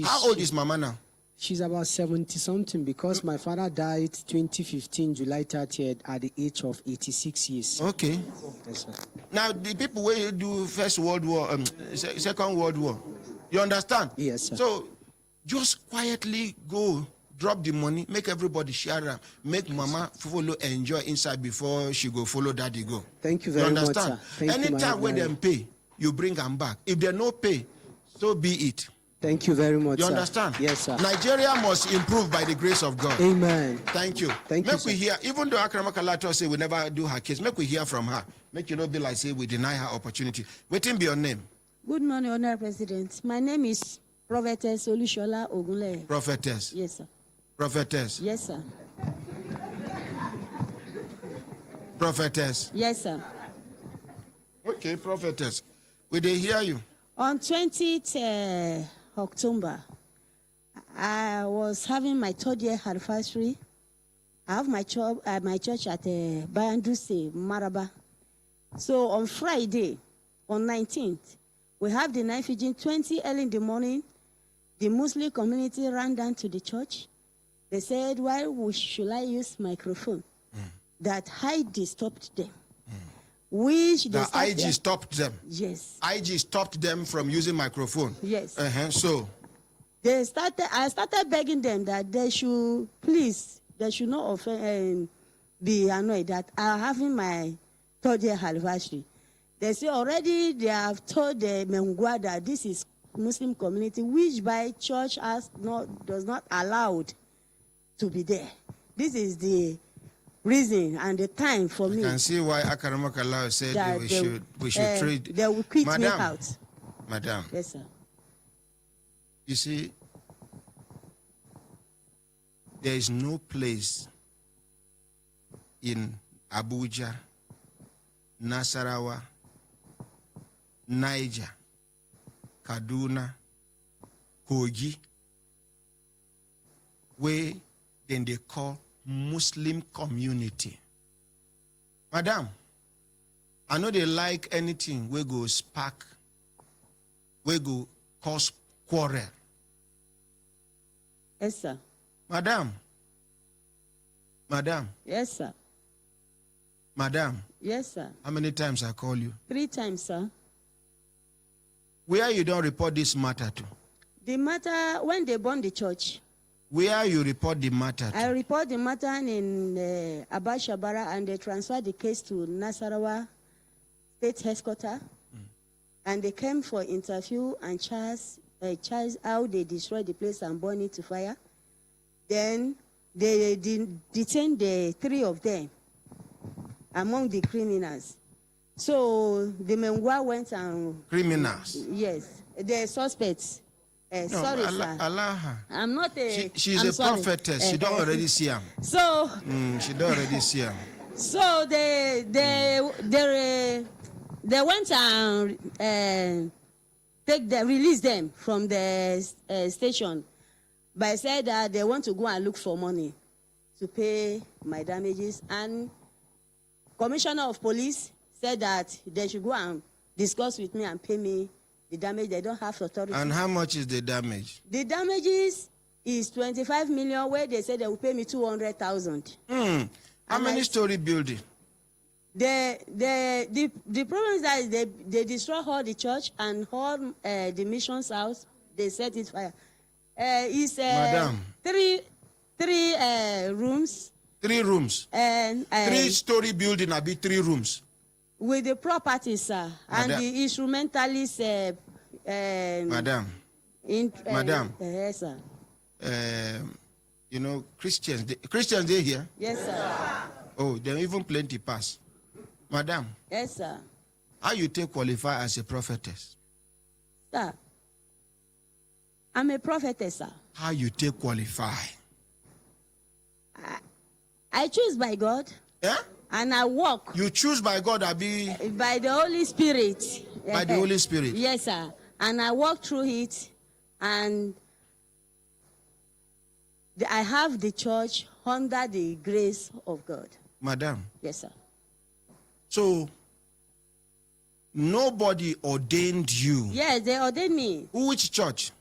S13: How old is Mama now?
S25: She's about 70-something because my father died 2015, July 30th, at the age of 86 years.
S13: Okay.
S25: Yes, sir.
S13: Now, the people where do First World War, Second World War, you understand?
S25: Yes, sir.
S13: So, just quietly go, drop the money, make everybody share, make Mama follow, enjoy inside before she go follow Daddy go.
S25: Thank you very much,
S13: understand?
S25: sir. Thank
S13: Anytime
S25: you,
S13: when them pay, you bring them back. If they no pay, so be it.
S25: Thank you very much,
S13: You
S25: sir.
S13: understand?
S25: Yes, sir.
S13: Nigeria must improve by the grace of God.
S25: Amen.
S13: Thank you.
S25: Thank you,
S13: Make we
S25: sir.
S13: hear, even though Akramakalato say we never do her case, make we hear from her. Make you not be like say we deny her opportunity. Waiting be your name.
S1: Good morning, Honorable President. My name is Prophetess Olushola Ogunle.
S13: Prophetess.
S1: Yes, sir.
S13: Prophetess.
S1: Yes, sir.
S13: Prophetess.
S1: Yes, sir.
S13: Okay, prophetess. We they hear you.
S1: On 20th October, I was having my third year anniversary. I have my church at Bayanduse, Mararaba. So on Friday, on 19th, we have the night vigil, 20 early in the morning. The Muslim community ran down to the church. They said, why should I use microphone? That I disturbed them. Which
S13: The IG stopped them.
S1: Yes.
S13: IG stopped them from using microphone.
S1: Yes.
S13: So
S1: I started begging them that they should not be annoyed that I'm having my third year anniversary. They say already they have told the Mengwa that this is Muslim community, which by church does not allowed to be there. This is the reason and the time for me.
S13: You can see why Akaramakala said
S1: that
S13: we should trade.
S1: They will quit me
S13: Madam,
S1: out.
S13: Madam.
S1: Yes, sir.
S13: You see, there is no place in Abuja, Nasarawa, Niger, Kaduna, Kogi, where then they call Muslim community. Madam, I know they like anything we go spark, we go cause quarrel.
S1: Yes, sir.
S13: Madam. Madam.
S1: Yes, sir.
S13: Madam.
S1: Yes, sir.
S13: How many times I call you?
S1: 3 times, sir.
S13: Where you don't report this matter to?
S1: The matter, when they burn the church.
S13: Where you report the matter to?
S1: I report the matter in Abashabara, and they transferred the case to Nasarawa State Headquarters. And they came for interview and charge how they destroyed the place and burned it to fire. Then they detained the 3 of them among the criminals. So the Mengwa went and...
S13: Criminals?
S1: Yes, the suspects.
S13: No,
S1: sorry,
S13: sir. Allow her.
S1: I'm not a...
S13: She's
S1: I'm
S13: a
S1: sorry.
S13: prophetess. She don't already see him.
S1: So...
S13: she don't already see him.
S1: So they went and release them from the station, but said that they want to go and look for money to pay my damages. And Commissioner of Police said that they should go and discuss with me and pay me the damage. They don't have authority.
S13: And how much is the damage?
S1: The damages is 25 million, where they said they will pay me 200,000.
S13: How many story building?
S1: The problem is that they destroy all the church and all the missions house. They set it fire. It's
S13: Madam.
S1: three rooms.
S13: 3 rooms.
S1: And
S13: 3-story building, I be 3 rooms.
S1: With the properties, sir, and
S13: Madam.
S1: the instrumentalists.
S13: Madam. Madam.
S1: Yes, sir.
S13: You know, Christians they here?
S1: Yes, sir.
S13: Oh, there are even plenty pass. Madam.
S1: Yes, sir.
S13: How you take qualify as a prophetess?
S1: Sir, I'm a prophetess, sir.
S13: How you take qualify?
S1: I choose by God.
S13: Yeah?
S1: And I walk.
S13: You choose by God, Abi?
S1: By the Holy Spirit.
S13: By the Holy Spirit?
S1: Yes, sir. And I walk through it, and I have the church under the grace of God.
S13: Madam.
S1: Yes, sir.
S13: So, nobody ordained you.
S1: Yes, they ordained me.
S13: Which church?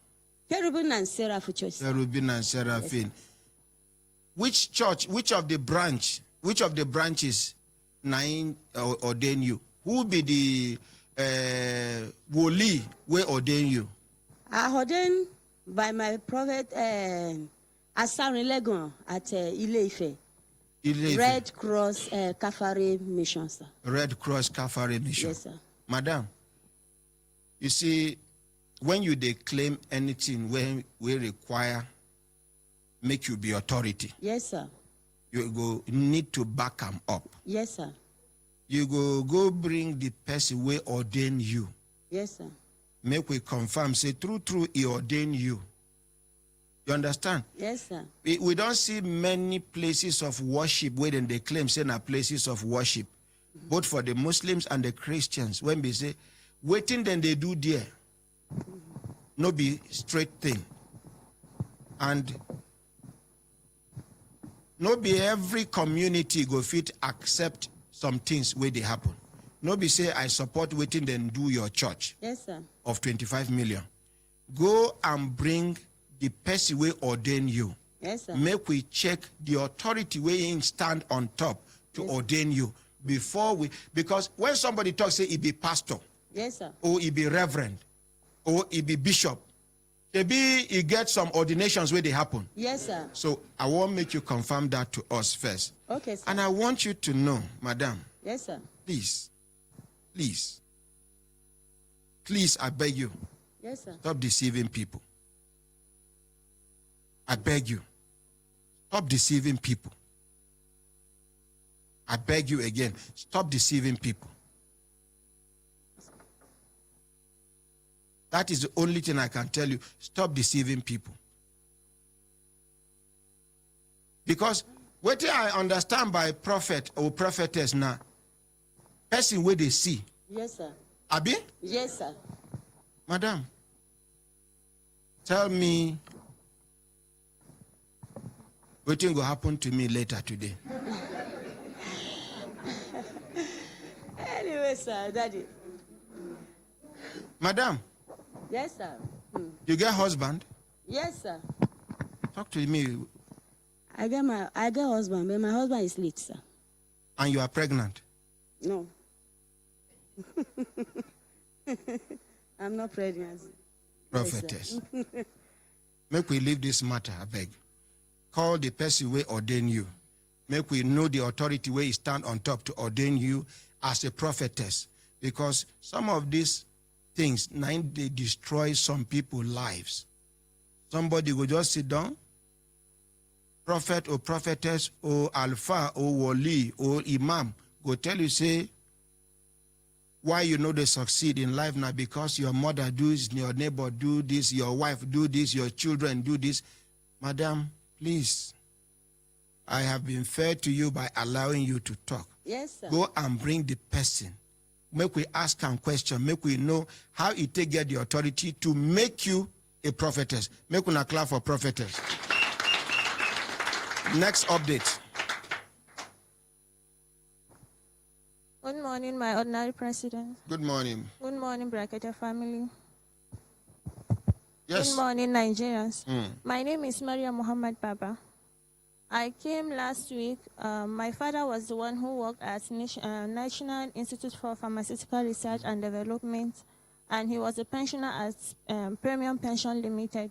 S1: Cherubim and Seraphim Church.
S13: Cherubim and Seraphim. Yes. Which church, which of the branches ordain you? Who be the woli where ordain you?
S1: I ordained by my prophet Asarin Legon at Ile-Ife. Red Cross Kafari Mission, sir.
S13: Red Cross Kafari Mission.
S1: Yes, sir.
S13: Madam, you see, when you claim anything when we require make you be authority.
S1: Yes, sir.
S13: You need to back them up.
S1: Yes, sir.
S13: You go bring the person where ordain you.
S1: Yes, sir.
S13: Make we confirm, say true, he ordain you. You understand?
S1: Yes, sir.
S13: We don't see many places of worship where they claim say na places of worship, both for the Muslims and the Christians. When we say, waiting then they do there, no be straight thing. And no be every community go fit accept some things where they happen. No be say I support waiting then do your church.
S1: Yes, sir.
S13: Of 25 million. Go and bring the person where ordain you.
S1: Yes, sir.
S13: Make we check the authority where he stand on top to ordain you before we, because when somebody talks, say he be pastor.
S1: Yes, sir.
S13: Or he be reverend, or he be bishop. Maybe he get some ordinations where they happen.
S1: Yes, sir.
S13: So I want to make you confirm that to us first.
S1: Okay, sir.
S13: And I want you to know, madam.
S1: Yes, sir.
S13: Please, I beg you.
S1: Yes, sir.
S13: Stop deceiving people. I beg you. Stop deceiving people. I beg you again, stop deceiving people. That is the only thing I can tell you. Stop deceiving people. Because what I understand by prophet or prophetess now, person where they see.
S1: Yes, sir.
S13: Abi?
S1: Yes, sir.
S13: Madam, tell me what will happen to me later today.
S1: Anyway, sir, Daddy.
S13: Madam.
S1: Yes, sir.
S13: You get husband?
S1: Yes, sir.
S13: Talk to me.
S1: I get husband, but my husband is late, sir.
S13: And you are pregnant?
S1: No. I'm not pregnant.
S13: Prophetess. Yes, make we leave this matter, I beg. Call the person who ordain you. Make we know the authority where he stand on top to ordain you as a prophetess. Because some of these things, they destroy some people's lives. Somebody will just sit down, prophet or prophetess or alpha or wali or imam go tell you, say, why you know they succeed in life now? Because your mother do this, your neighbor do this, your wife do this, your children do this. Madam, please, I have been fair to you by allowing you to talk.
S1: Yes, sir.
S13: Go and bring the person. Make we ask and question. Make we know how it take get the authority to make you a prophetess. Make una clap for prophetess. Next update.
S2: Good morning, my ordinary president.
S13: Good morning.
S2: Good morning, Brekete family.
S13: Yes.
S2: Good morning, Nigerians. My name is Nigeria Muhammed Baba. I came last week. My father was the one who worked at National Institute for Pharmaceutical Research and Development, and he was a pensioner at Premium Pension Limited.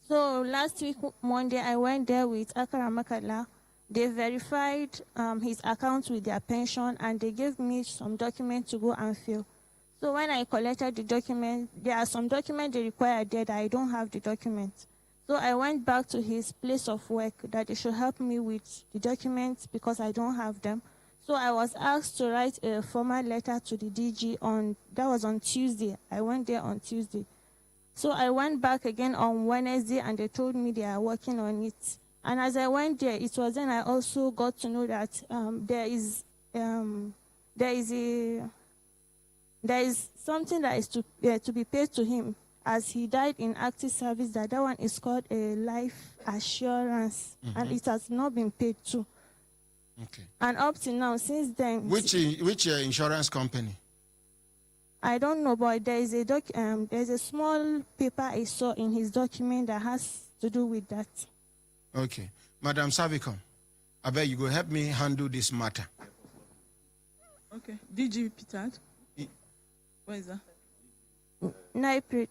S2: So last week, Monday, I went there with Akara Makala. They verified his account with their pension, and they gave me some documents to go and fill. So when I collected the document, there are some documents they required there that I don't have the documents. So I went back to his place of work that they should help me with the documents because I don't have them. So I was asked to write a formal letter to the DG that was on Tuesday. I went there on Tuesday. So I went back again on Wednesday, and they told me they are working on it. And as I went there, it was then I also got to know that there is something that is to be paid to him as he died in active service. That one is called a life assurance, and it has not been paid too.
S13: Okay.
S2: And up to now, since then,
S13: Which insurance company?
S2: I don't know, but there is a small paper I saw in his document that has to do with that.
S13: Okay. Madam Servicom, I beg you go help me handle this matter.
S17: Okay. DG Peter. Where is that?
S2: Naiprit.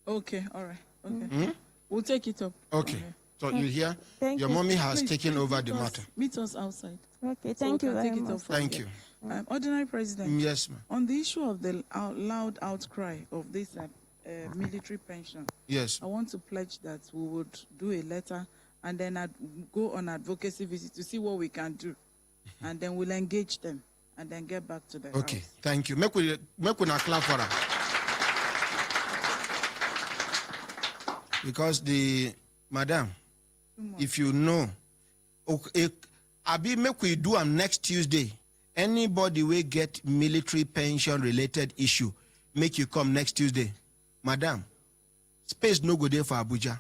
S17: Okay, all right. Okay. We'll take it up.
S13: Okay. So you hear? Your mommy has taken over the matter.
S17: Meet us outside.
S2: Okay, thank you very much.
S13: Thank you.
S17: Ordinary President.
S13: Yes, ma'am.
S17: On the issue of the loud outcry of this military pension,
S13: yes,
S17: I want to pledge that we would do a letter and then go on advocacy visit to see what we can do, and then we'll engage them and then get back to the
S13: okay,
S17: house.
S13: thank you. Make we not clap for her. Because madam, if you know, okay, Abi, make we do them next Tuesday. Anybody will get military pension related issue, make you come next Tuesday. Madam, space no go there for Abuja.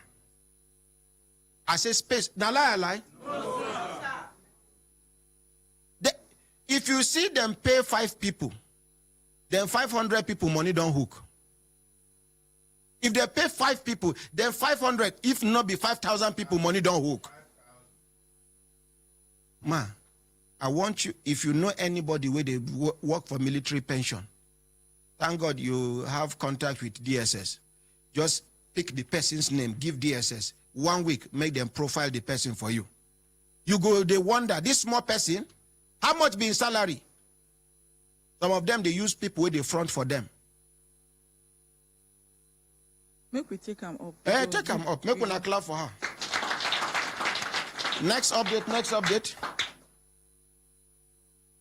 S13: I say space. Now lie. No, if you see them pay 5 people, then 500 people money don't hook. If they pay 5 people, then 500, if not be 5,000 people money don't hook. Ma, I want you, if you know anybody where they work for military pension, thank God you have contact with DSS. Just pick the person's name, give DSS. 1 week, make them profile the person for you. You go, they wonder, this small person, how much be in salary? Some of them, they use people where they front for them.
S17: Make we take them up.
S13: Take them up. Make one clap for her. Next update.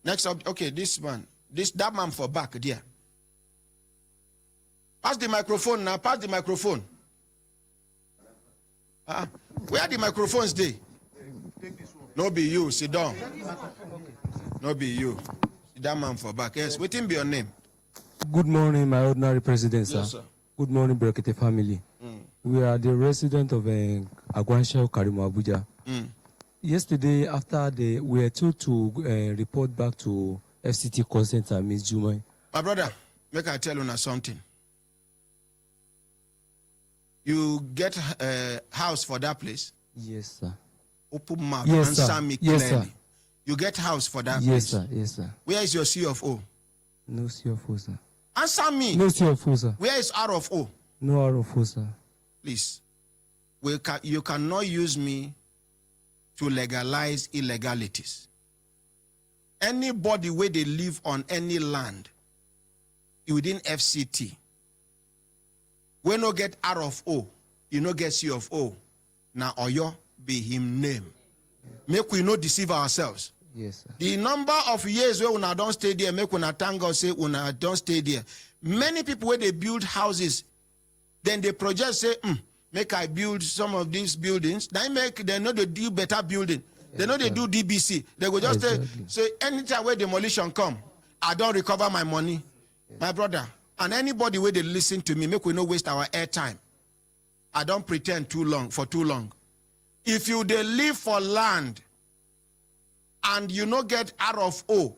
S13: Next up, okay, this man. That man for back there. Pass the microphone now. Pass the microphone. Where the microphones dey? No be you. Sit down. No be you. That man for back. Yes. What be your name?
S3: Good morning, my ordinary president, sir.
S13: Yes, sir.
S3: Good morning, Brekete family. We are the resident of Agwansha, Karimu, Abuja. Yesterday, after we were told to report back to FCT call center, Ms. Jumai.
S13: My brother, make I tell you something. You get a house for that place?
S3: Yes, sir.
S13: Open mouth,
S3: yes,
S13: answer
S3: sir.
S13: me
S3: Yes,
S13: clearly.
S3: sir.
S13: You get house for that
S3: Yes,
S13: place?
S3: sir. Yes, sir.
S13: Where is your C of O?
S3: No C of O, sir.
S13: Answer me.
S3: No C of O, sir.
S13: Where is R of O?
S3: No R of O, sir.
S13: Please. You cannot use me to legalize illegalities. Anybody where they live on any land within FCT, we no get R of O, you no get C of O. Now Oyo be him name. Make we not deceive ourselves.
S3: Yes, sir.
S13: The number of years where una don't stay there, make una thank God say una don't stay there. Many people where they build houses, then they project say, make I build some of these buildings. They know they do better building. They know they do DBC. They go just say anytime where demolition come, I don't recover my money. My brother, and anybody where they listen to me, make we not waste our airtime. I don't pretend for too long. If you they live for land and you no get R of O,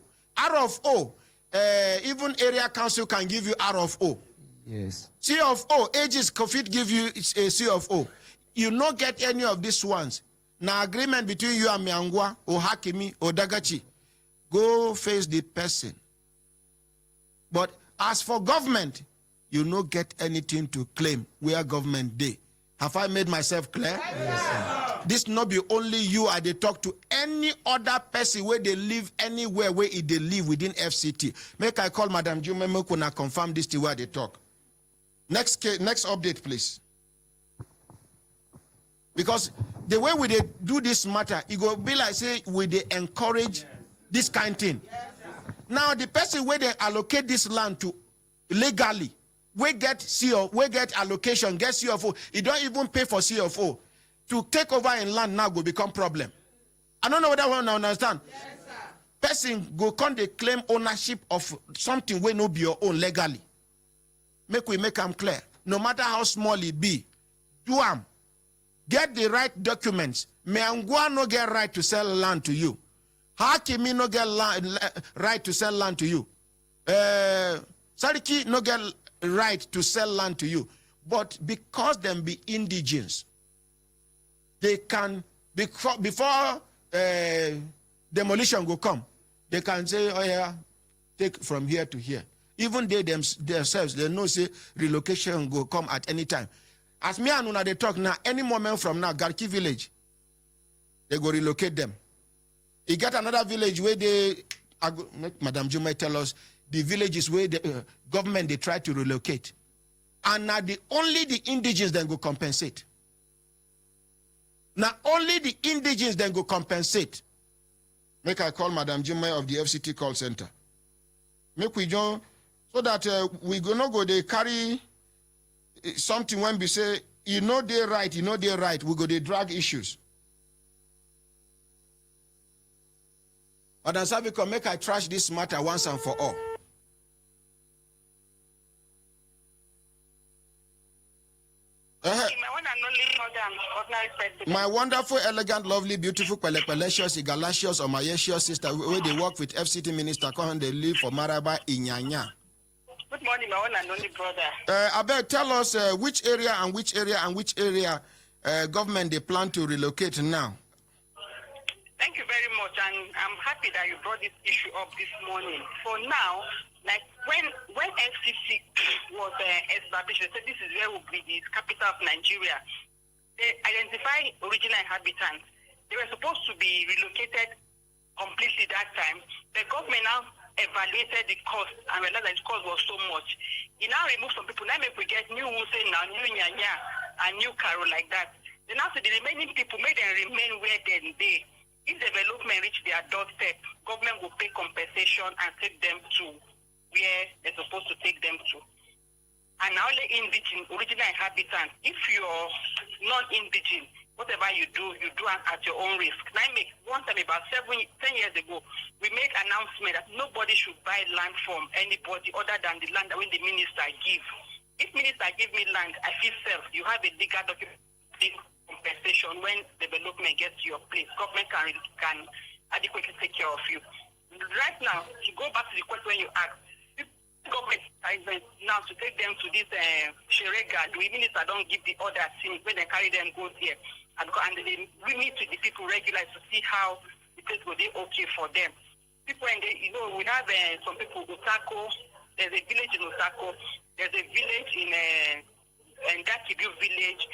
S13: even area council can give you R of O.
S3: Yes.
S13: C of O, ages fit give you a C of O. You not get any of these ones. Now agreement between you and Miangwa or Hakimi or Dagachi. Go face the person. But as for government, you no get anything to claim where government dey. Have I made myself clear?
S3: Yes, sir.
S13: This not be only you I they talk to any other person where they live anywhere where they live within FCT. Make I call Madam Jume Mokuna confirm this to where they talk. Next update, please. Because the way we do this matter, it go be like say we they encourage this kind of thing. Now the person where they allocate this land to legally, we get allocation, get CFO. He don't even pay for CFO. To take over in land now will become problem. I don't know whether one understand. Yes, person go come they claim ownership of something where no be your own legally. Make them clear. No matter how small it be, do am. Get the right documents. Meangwa no get right to sell land to you. Hakimi no get right to sell land to you. Sariki no get right to sell land to you. But because them be indigenous, they can, before demolition will come, they can say, oh yeah, take from here to here. Even they themselves, they know say relocation will come at any time. As me and Una they talk now, any moment from now, Garki village, they go relocate them. You get another village where Madam Juma tell us, the villages where the government they try to relocate. And now only the indigenous then go compensate. Now only the indigenous then go compensate. Make I call Madam Juma of the FCT call center. Make we join so that we go not go they carry something when we say they right, they right. We go they drag issues. Madam Servicom, make I trash this matter once and for all. My wonderful, elegant, lovely, beautiful, pelecious, galactious, or myecious sister, where they work with FCT minister, come they live for Mararaba in Nyanya.
S4: Good morning, my one and only brother.
S13: Abel, tell us which area government they plan to relocate now.
S4: Thank you very much, and I'm happy that you brought this issue up this morning. For now, like when FCC was established, they said this is where will be the capital of Nigeria. They identify original inhabitants. They were supposed to be relocated completely that time. The government now evaluated the cost and realized that the cost was so much. It now removed some people. Now make we get new Wuse now, new Nyanya, and new Carol like that. Then after the remaining people, make them remain where they. If development reach their doorstep, government will pay compensation and take them to where they're supposed to take them to. And only indigenous, original inhabitants, if you're non-indigenous, whatever you do at your own risk. Now, one time about 10 years ago, we make announcement that nobody should buy land from anybody other than the land that when the minister give. If minister give me land, I feel self, you have a legal document compensation when development gets to your place. Government can adequately take care of you. Right now, to go back to the question when you asked, government now to take them to this Sherega, the minister don't give the order since when they carry them go there. And we meet with the people regularly to see how the place will be okay for them. People, we have some people, Utako, there's a village in Utako, there's a village in Dakibu village.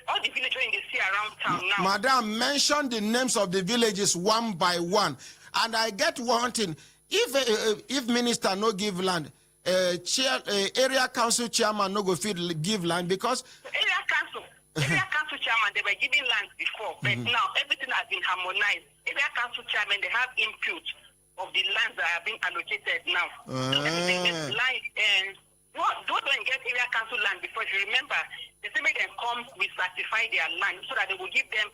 S4: All the villages in the sea around town now.
S13: Madam, mention the names of the villages one by one. And I get one thing. If minister no give land, area council chairman no go fit give land because
S4: area council chairman, they were giving land before, but now everything has been harmonized. Area council chairman, they have input of the lands that have been allocated now. So everything is those don't get area council land before. If you remember, they say make them come, we certify their land so that they will give them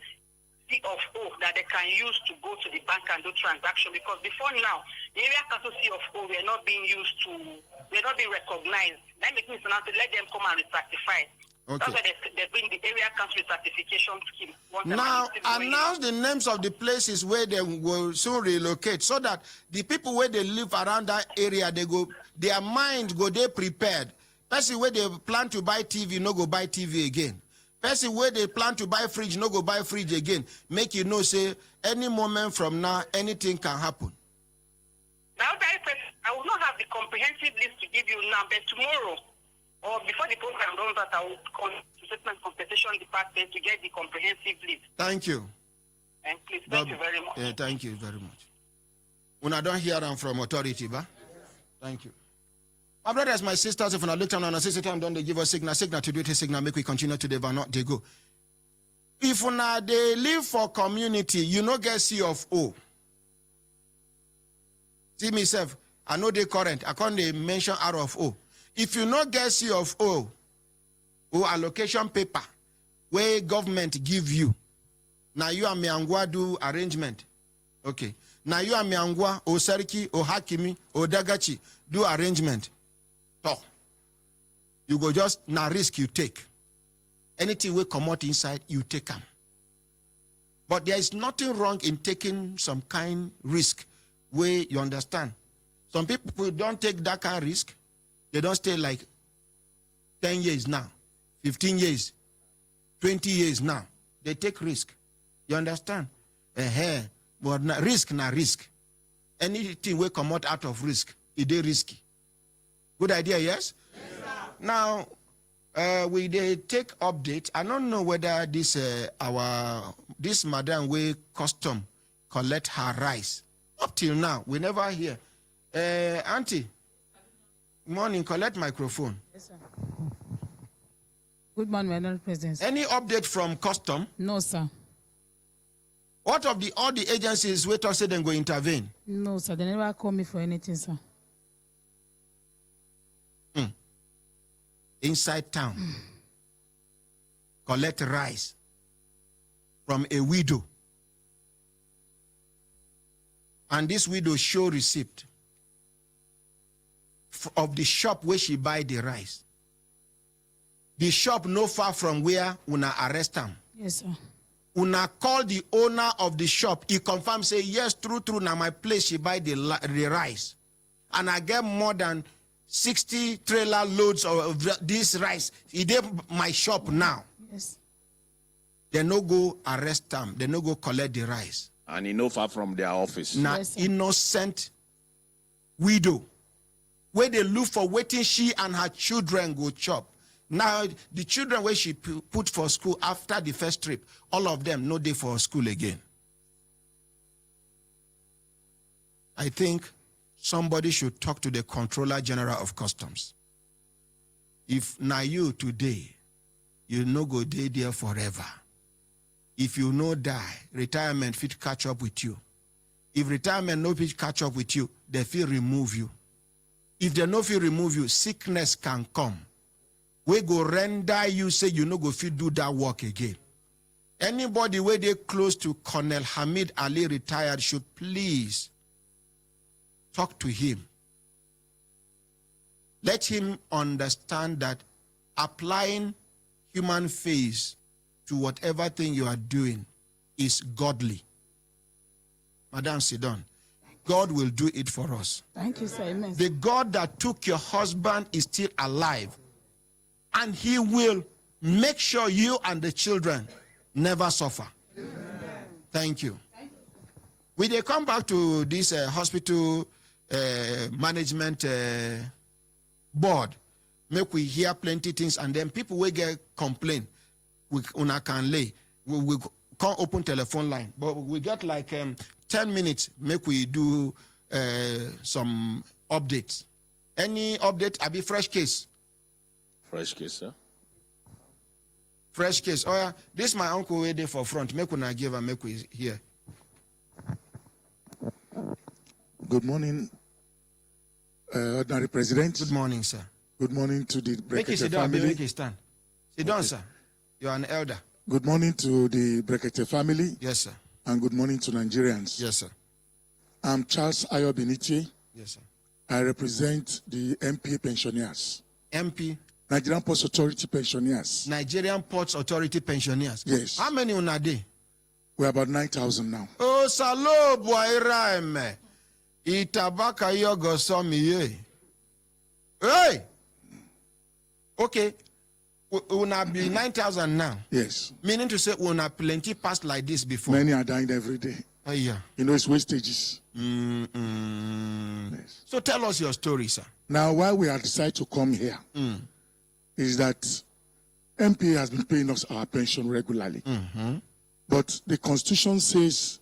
S4: C of O that they can use to go to the bank and do transaction. Because before now, the area council C of O were not being recognized. That makes me now to let them come and recertify. Okay. That's why they bring the area council certification scheme.
S13: Now, announce the names of the places where they will soon relocate so that the people where they live around that area, their mind go there prepared. Person where they plan to buy TV, no go buy TV again. Person where they plan to buy fridge, no go buy fridge again. Make you know, say, any moment from now, anything can happen.
S4: Now, I will not have the comprehensive list to give you now, but tomorrow, or before the program runs out, I will call to Settlement Compensation Department to get the comprehensive list.
S13: Thank you.
S4: And please, thank you very much.
S13: Thank you very much. When I don't hear them from authority, ba? Thank you. My brothers, my sisters, if I look down on a sister time, don't they give us signal to do it, signal, make we continue to but not they go. If they live for community, you no get C of O. See myself, I know they current, I can't they mention R of O. If you no get C of O, or allocation paper, where government give you, now you and Miangwa do arrangement. Okay. Now you and Miangwa, or Sariki, or Hakimi, or Dagachi do arrangement. So, you go just, now risk you take. Anything will come out inside, you take them. But there is nothing wrong in taking some kind risk where you understand. Some people don't take that kind of risk. They don't stay like 10 years now, 15 years, 20 years now. They take risk. You understand? But risk na risk. Anything will come out of risk, it is risky. Good idea, yes? Yes, now, we take update. I don't know whether this this madam will custom collect her rice. Up till now, we never hear. Auntie, morning, collect microphone.
S5: Yes, sir. Good morning, Madam President.
S13: Any update from custom?
S5: No, sir.
S13: What of all the agencies wait to say them go intervene?
S5: No, sir. They never call me for anything, sir.
S13: Inside town, collect rice from a widow. And this widow show receipt of the shop where she buy the rice. The shop no far from where una arrest him.
S5: Yes, sir.
S13: Una call the owner of the shop. He confirm say, yes, true, now my place she buy the rice. And I get more than 60 trailer loads of this rice. He did my shop now.
S5: Yes.
S13: They no go arrest them. They no go collect the rice.
S24: And he no far from their office.
S13: Now, yes, innocent widow, where they look for waiting she and her children go chop. Now, the children where she put for school after the first trip, all of them no day for school again. I think somebody should talk to the Controller General of Customs. If now you today, you no go there forever. If you no die, retirement fit catch up with you. If retirement no fit catch up with you, they feel remove you. If they no feel remove you, sickness can come. We go render you, say you no go fit do that work again. Anybody where they close to Colonel Hamid Ali retired should please talk to him. Let him understand that applying human face to whatever thing you are doing is godly. Madam, sit down. God will do it for us.
S21: Thank you, sir. Amen.
S13: The God that took your husband is still alive, and he will make sure you and the children never suffer. Amen. Thank you. We they come back to this hospital management board. Make we hear plenty things, and then people will get complaint. We can lay. We can't open telephone line, but we get like 10 minutes. Make we do some updates. Any update? I be fresh case.
S24: Fresh case, sir.
S13: Fresh case. Oh yeah, this is my uncle waiting for front. Make we give and make we hear.
S6: Good morning, Ordinary President.
S13: Good morning, sir.
S6: Good morning to the Brekete
S13: family.
S6: family.
S13: Make it stand. Sit down, sir. You are an elder.
S6: Good morning to the Brekete family.
S13: Yes, sir.
S6: And good morning to Nigerians.
S13: Yes, sir.
S6: I'm Charles Ayo Beniche.
S13: Yes, sir.
S6: I represent the MP pensioners.
S13: MP?
S6: Nigerian Ports Authority pensioners.
S13: Nigerian Ports Authority pensioners.
S6: Yes.
S13: How many on a day?
S6: We're about 9,000 now.
S13: Oh, salo boy Itabaka yogo somi. Hey! Okay. Una be 9,000 now.
S6: Yes.
S13: Meaning to say una plenty passed like this before.
S6: Many are dying every day.
S13: Oh, yeah.
S6: You know, it's wastages.
S13: Yes. So tell us your story, sir.
S6: Now, why we have decided to come here is that MP has been paying us our pension regularly. But the Constitution says,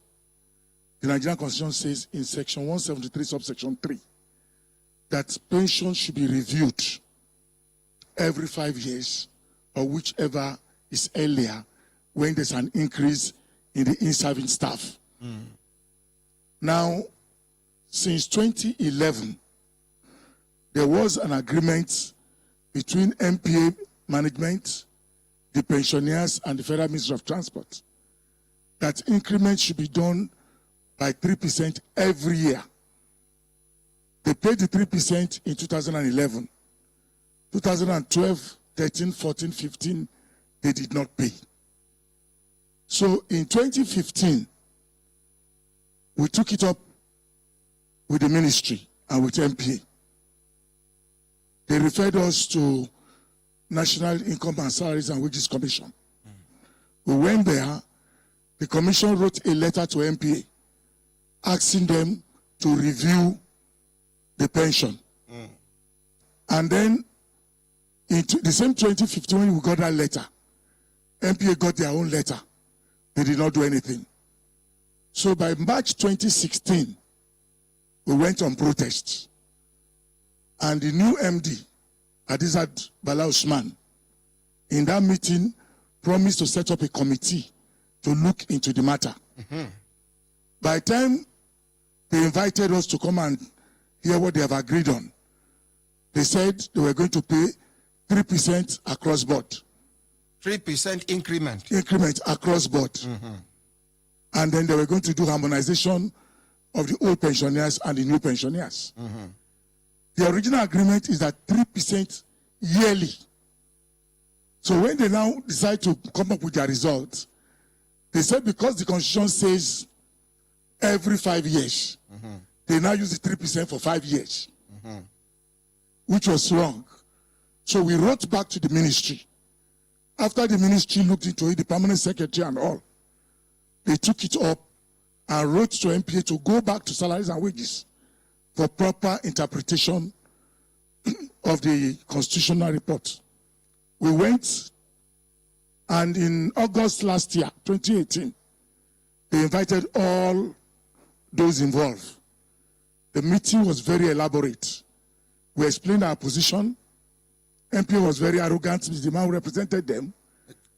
S6: the Nigerian Constitution says in Section 173, subsection 3, that pension should be reviewed every 5 years or whichever is earlier when there's an increase in the in-serving staff. Now, since 2011, there was an agreement between MPA management, the pensioners, and the Federal Ministry of Transport that increments should be done by 3% every year. They paid the 3% in 2011. 2012, 13, 14, 15, they did not pay. So in 2015, we took it up with the ministry and with MPA. They referred us to National Income and Salaries and Wages Commission. We went there. The commission wrote a letter to MPA asking them to review the pension. And then in the same 2015, when we got that letter, MPA got their own letter. They did not do anything. So by March 2016, we went on protests. And the new MD, Adizad Bala Usman, in that meeting, promised to set up a committee to look into the matter. By the time they invited us to come and hear what they have agreed on, they said they were going to pay 3% across board.
S13: 3% increment?
S6: Increment across board. And then they were going to do harmonization of the old pensioners and the new pensioners. The original agreement is that 3% yearly. So when they now decide to come up with their results, they said because the Constitution says every 5 years, they now use the 3% for 5 years, which was wrong. So we wrote back to the ministry. After the ministry looked into it, the permanent secretary and all, they took it up and wrote to MPA to go back to salaries and wages for proper interpretation of the constitutional report. We went, and in August last year, 2018, they invited all those involved. The meeting was very elaborate. We explained our position. MP was very arrogant, the man who represented them.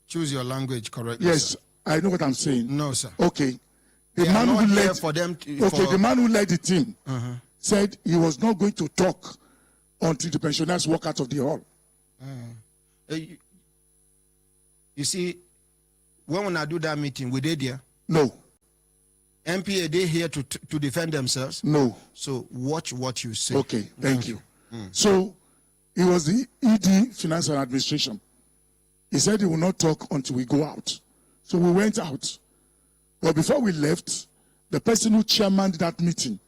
S13: Choose your language correctly.
S6: Yes,
S13: sir.
S6: I know what I'm saying.
S13: No, sir.
S6: Okay. The man who led
S13: for them to,
S6: the man who led the team said he was not going to talk until the pensioners walk out of the hall.
S13: You see, when I do that meeting, we did there?
S6: No.
S13: MPA, they here to defend themselves?
S6: No.
S13: So watch what you say.
S6: Okay, thank you. So it was the ED Finance and Administration. He said he will not talk until we go out. So we went out. But before we left, the person who chairmaned that meeting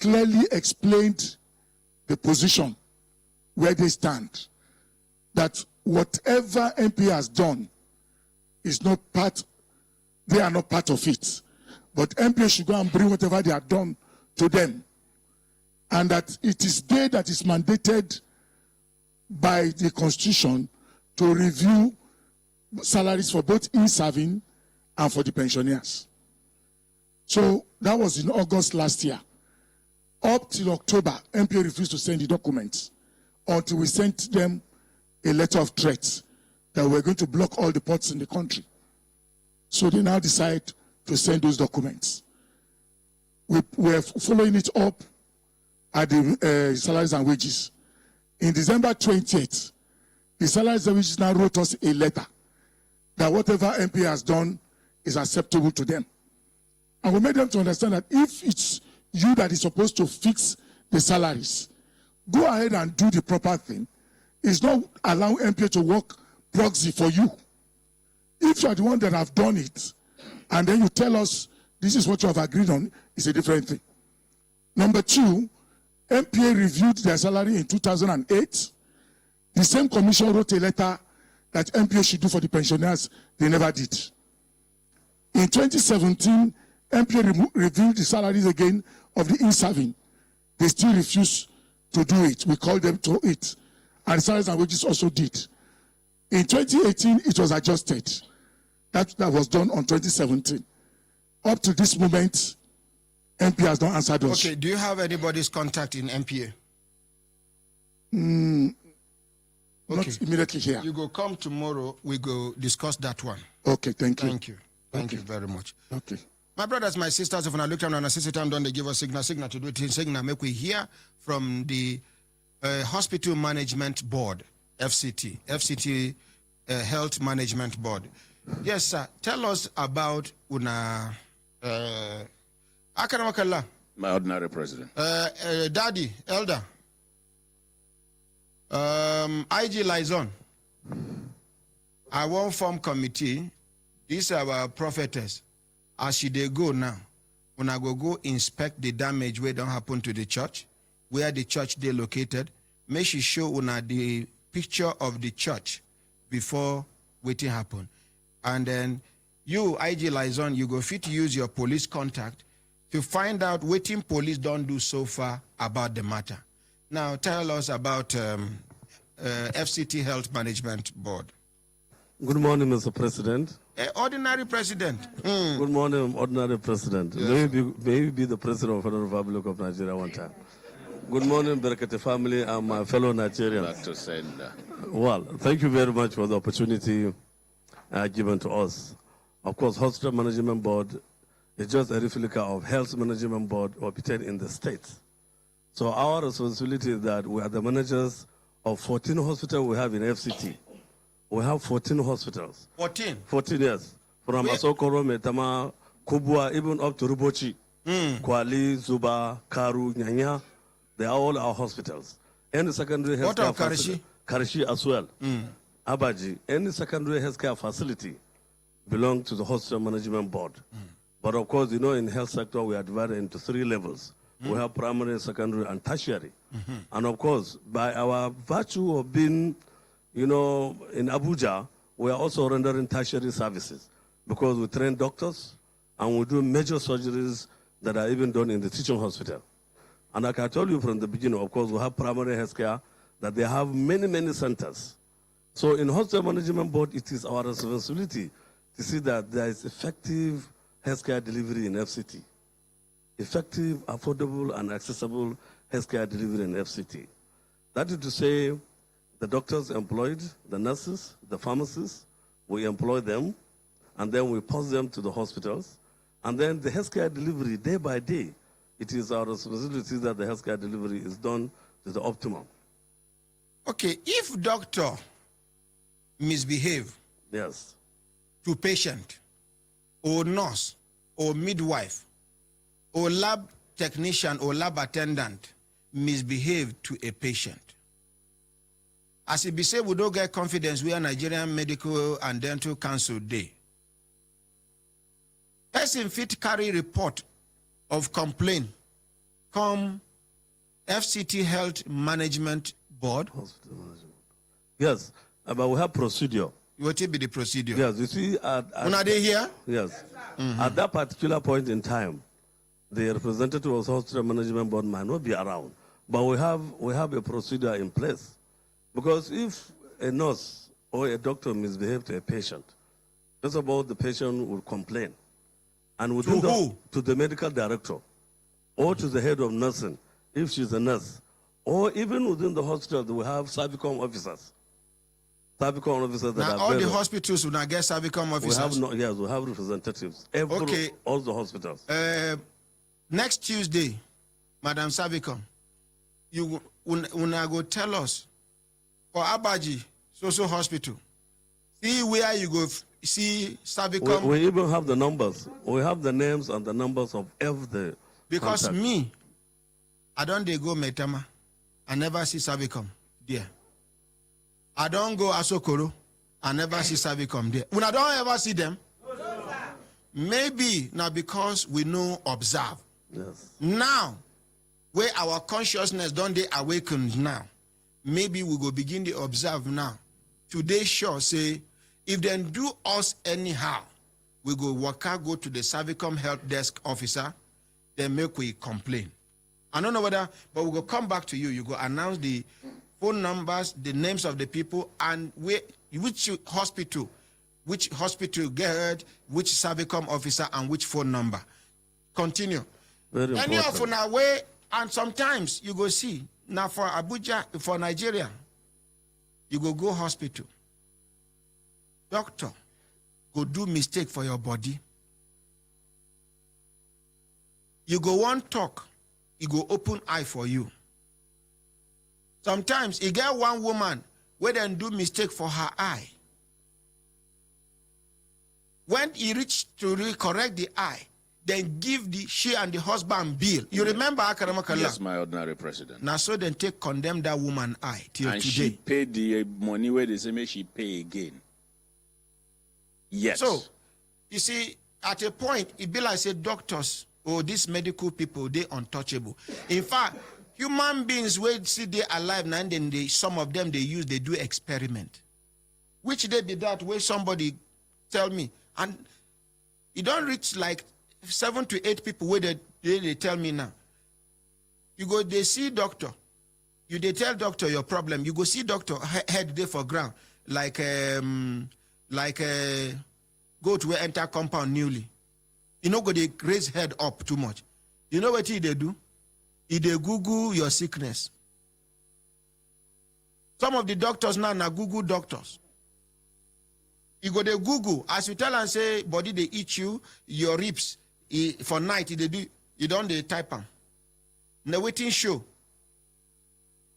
S6: clearly explained the position where they stand. That whatever MP has done is not part, they are not part of it. But MP should go and bring whatever they have done to them. And that it is they that is mandated by the Constitution to review salaries for both in-serving and for the pensioners. So that was in August last year. Up till October, MPA refused to send the documents until we sent them a letter of threat that we're going to block all the ports in the country. So they now decide to send those documents. We're following it up at the salaries and wages. In December 28th, the salaries and wages now wrote us a letter that whatever MP has done is acceptable to them. And we made them to understand that if it's you that is supposed to fix the salaries, go ahead and do the proper thing. It's not allowing MP to work proxy for you. If you are the one that have done it, and then you tell us this is what you have agreed on, it's a different thing. Number two, MPA reviewed their salary in 2008. The same commission wrote a letter that MPA should do for the pensioners. They never did. In 2017, MPA reviewed the salaries again of the in-serving. They still refuse to do it. We called them to it. And salaries and wages also did. In 2018, it was adjusted. That was done on 2017. Up to this moment, MPA has not answered us.
S13: Okay, do you have anybody's contact in MPA?
S6: Not immediately here.
S13: You go come tomorrow, we go discuss that one.
S6: Okay, thank you.
S13: Thank you. Thank you very much.
S6: Okay.
S13: My brothers, my sisters, if I look down on a system time, don't they give us signal to do it in signal, make we hear from the Hospital Management Board, FCT Health Management Board. Yes, sir. Tell us about Una Akaramakala.
S24: My ordinary president.
S13: Daddy, Elder. IG Liaison. I won't form committee. These are our prophetess. As she they go now, when I go inspect the damage where don't happen to the church, where the church they located, may she show una the picture of the church before waiting happen. And then you, IG Liaison, you go fit to use your police contact to find out waiting police don't do so far about the matter. Now tell us about FCT Health Management Board.
S16: Good morning, Mr. President.
S13: Ordinary President.
S16: Good morning, Ordinary President.
S13: Yes.
S16: May you be the President of the Federal Republic of Nigeria one time. Good morning, Brekete family and my fellow Nigerians. Well, thank you very much for the opportunity given to us. Of course, Hospital Management Board is just a replica of Health Management Board operated in the states. So our responsibility is that we are the managers of 14 hospitals we have in FCT. We have 14 hospitals.
S13: 14?
S16: 14 years. From Asokoro, Metama, Kubwa, even up to Rubochi, Kwali, Zuba, Karu, Nyanya, they are all our hospitals. Any secondary healthcare facility. Karishi as well. Abaji, any secondary healthcare facility belongs to the Hospital Management Board. But of course, you know, in health sector, we are divided into 3 levels. We have primary, secondary, and tertiary. And of course, by our virtue of being, you know, in Abuja, we are also rendering tertiary services because we train doctors and we do major surgeries that are even done in the teaching hospital. And I can tell you from the beginning, of course, we have primary health care that they have many, many centers. So in Hospital Management Board, it is our responsibility to see that there is effective healthcare delivery in FCT. Effective, affordable, and accessible healthcare delivery in FCT. That is to say, the doctors employed, the nurses, the pharmacists, we employ them, and then we post them to the hospitals. And then the healthcare delivery, day by day, it is our responsibility that the healthcare delivery is done to the optimum.
S13: Okay, if doctor misbehave to patient, or nurse, or midwife, or lab technician, or lab attendant misbehave to a patient, as it be said, we don't get confidence where Nigerian Medical and Dental Council day. Person fit carry report of complaint come FCT Health Management Board.
S16: Yes, but we have procedure.
S13: What will be the procedure?
S16: Yes, you see,
S13: when are they here?
S16: Yes. At that particular point in time, the representative of the Hospital Management Board might not be around, but we have a procedure in place. Because if a nurse or a doctor misbehave to a patient, first of all, the patient will complain. And within to the medical director, or to the head of nursing, if she's a nurse, or even within the hospital, we have Servicom officers. Servicom officers that
S13: now,
S16: are
S13: all the hospitals will not get Servicom officers?
S16: Yes, we have representatives. All the hospitals.
S13: Next Tuesday, Madam Servicom, you will go tell us for Abaji Social Hospital, see where you go see Servicom.
S16: We even have the numbers. We have the names and the numbers of every.
S13: Because
S16: contact.
S13: Me, I don't go Metama. I never see Servicom there. I don't go Asokoro. I never see Servicom there. When I don't ever see them, maybe now because we know observe.
S16: Yes.
S13: Now, where our consciousness don't they awakened now, maybe we go begin to observe now. Today sure say, if they do us anyhow, we go go to the Servicom Helpdesk officer, then make we complain. I don't know whether, but we will come back to you. You go announce the phone numbers, the names of the people, and which hospital get which Servicom officer, and which phone number. Continue. Any of our way, and sometimes you go see, now for Abuja, for Nigeria, you go hospital. Doctor, go do mistake for your body. You go one talk, he go open eye for you. Sometimes you get one woman where then do mistake for her eye. When he reach to correct the eye, then give she and the husband bill. You remember Akaramakala?
S24: Yes, my ordinary president.
S13: Now so then condemn that woman eye till
S24: and
S13: today.
S24: She paid the money where they say make she pay again. Yes.
S13: So, you see, at a point, it be like say doctors or these medical people, they untouchable. In fact, human beings will see they alive now and then some of them they do experiment. Which they be that way somebody tell me. And it don't reach like 7 to 8 people where they tell me now. You go, they see doctor. They tell doctor your problem. You go see doctor head there for ground. Like go to where enter compound newly. You know, go they raise head up too much. You know what they do? They Google your sickness. Some of the doctors now Google doctors. You go they Google, as you tell and say body they eat you, your ribs for night they do, you don't they type them. Now waiting show.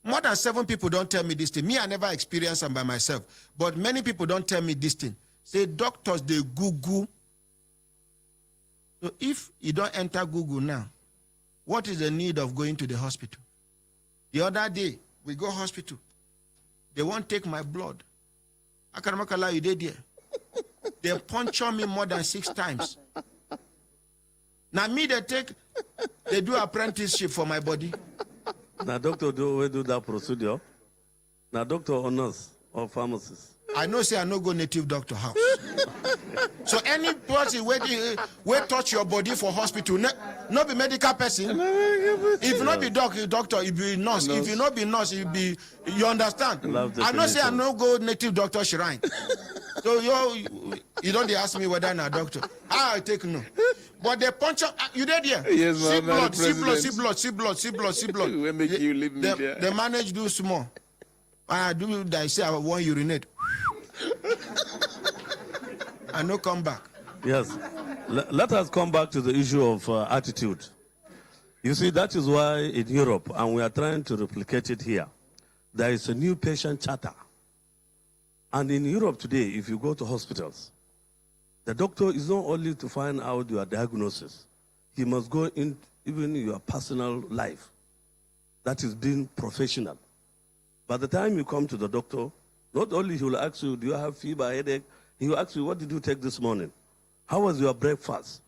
S13: More than 7 people don't tell me this thing. Me, I never experienced them by myself. But many people don't tell me this thing. Say doctors, they Google. So if you don't enter Google now, what is the need of going to the hospital? The other day, we go hospital. They won't take my blood. I can't make a lie, you did there. They puncture me more than 6 times. Now me, they do apprenticeship for my body.
S16: Now doctor do that procedure. Now doctor or nurse or pharmacist.
S13: I know say I no go native doctor house. So any person where touch your body for hospital, not be medical person. If you not be doctor, you be nurse. If you not be nurse, you be, you understand? I know say I no go native doctor shrine. So you don't ask me whether I'm a doctor. I take no. But they punch up, you did here?
S24: Yes,
S13: see blood, see blood.
S24: We make you leave me there.
S13: They manage do small. I do that. I say I want urinate. I no come back.
S16: Yes. Let us come back to the issue of attitude. You see, that is why in Europe, and we are trying to replicate it here, there is a new patient charter. And in Europe today, if you go to hospitals, the doctor is not only to find out your diagnosis, he must go in even your personal life. That is being professional. By the time you come to the doctor, not only he will ask you, do you have fever, headache? He will ask you, what did you take this morning? How was your breakfast?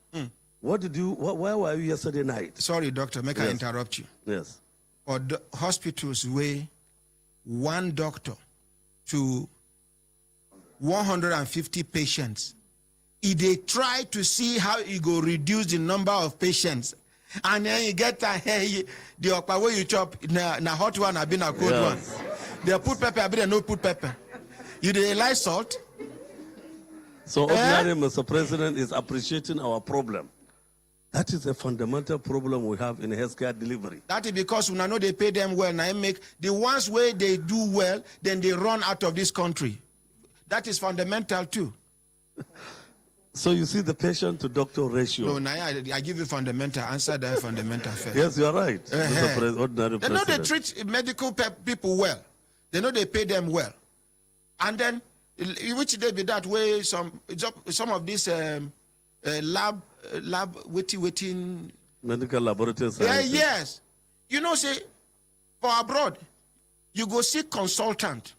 S16: Where were you yesterday night?
S13: Sorry, doctor, I interrupt you.
S16: Yes.
S13: Or the hospitals where one doctor to 150 patients, if they try to see how you go reduce the number of patients, and then you get the okpa where you chop na hot one, have been a cold one. They put pepper, they no put pepper. You dey like salt?
S16: So ordinary, Mr. President, is appreciating our problem. That is a fundamental problem we have in healthcare delivery.
S13: That is because we know they pay them well. Now I make the ones where they do well, then they run out of this country. That is fundamental too.
S16: So you see the patient to doctor ratio.
S13: No, now I give you fundamental. Answer that fundamental first.
S16: Yes, you are right. Mr. Ordinary
S13: They know
S16: President.
S13: they treat medical people well. They know they pay them well. And then, which they be that way, some of these lab waiting
S16: medical laboratories.
S13: Yes. You know, say, for abroad, you go see consultant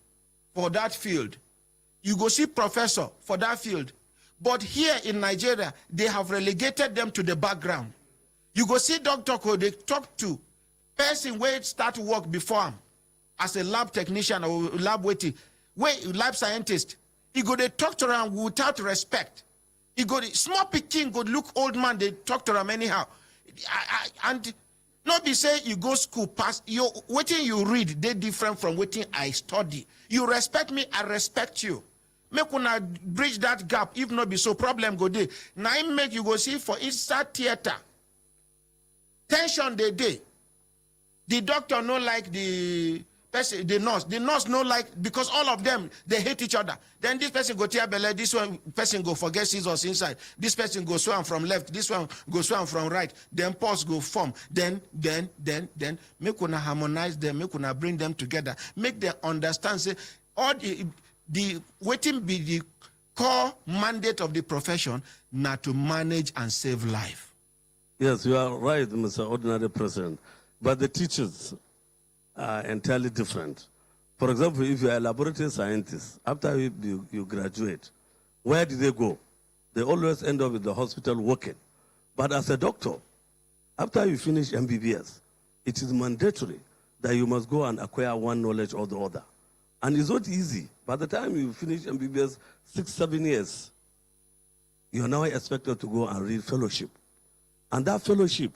S13: for that field. You go see professor for that field. But here in Nigeria, they have relegated them to the background. You go see doctor who they talk to person where start work before him as a lab technician or lab waiting, lab scientist. He go they talk to them without respect. He go small picking go look old man, they talk to them anyhow. And not be say you go school pass you waiting you read, they different from waiting I study. You respect me, I respect you. Make una bridge that gap. If not be so, problem go there. Now make you go see for inside theater. Tension they day. The doctor no like the person, the nurse. The nurse no like because all of them they hate each other. Then this person go tear belly. This one person go forget scissors inside. This person go swam from left. This one go swam from right. Then pause go form. Then make una harmonize them. Make una bring them together. Make them understand. Say all the waiting be the core mandate of the profession, not to manage and save life.
S16: Yes, you are right, Mr. Ordinary President. But the teachers are entirely different. For example, if you are a laboratory scientist, after you graduate, where do they go? They always end up in the hospital working. But as a doctor, after you finish MBBS, it is mandatory that you must go and acquire one knowledge or the other. And it's not easy. By the time you finish MBBS, 6-7 years, you are now expected to go and read fellowship. And that fellowship,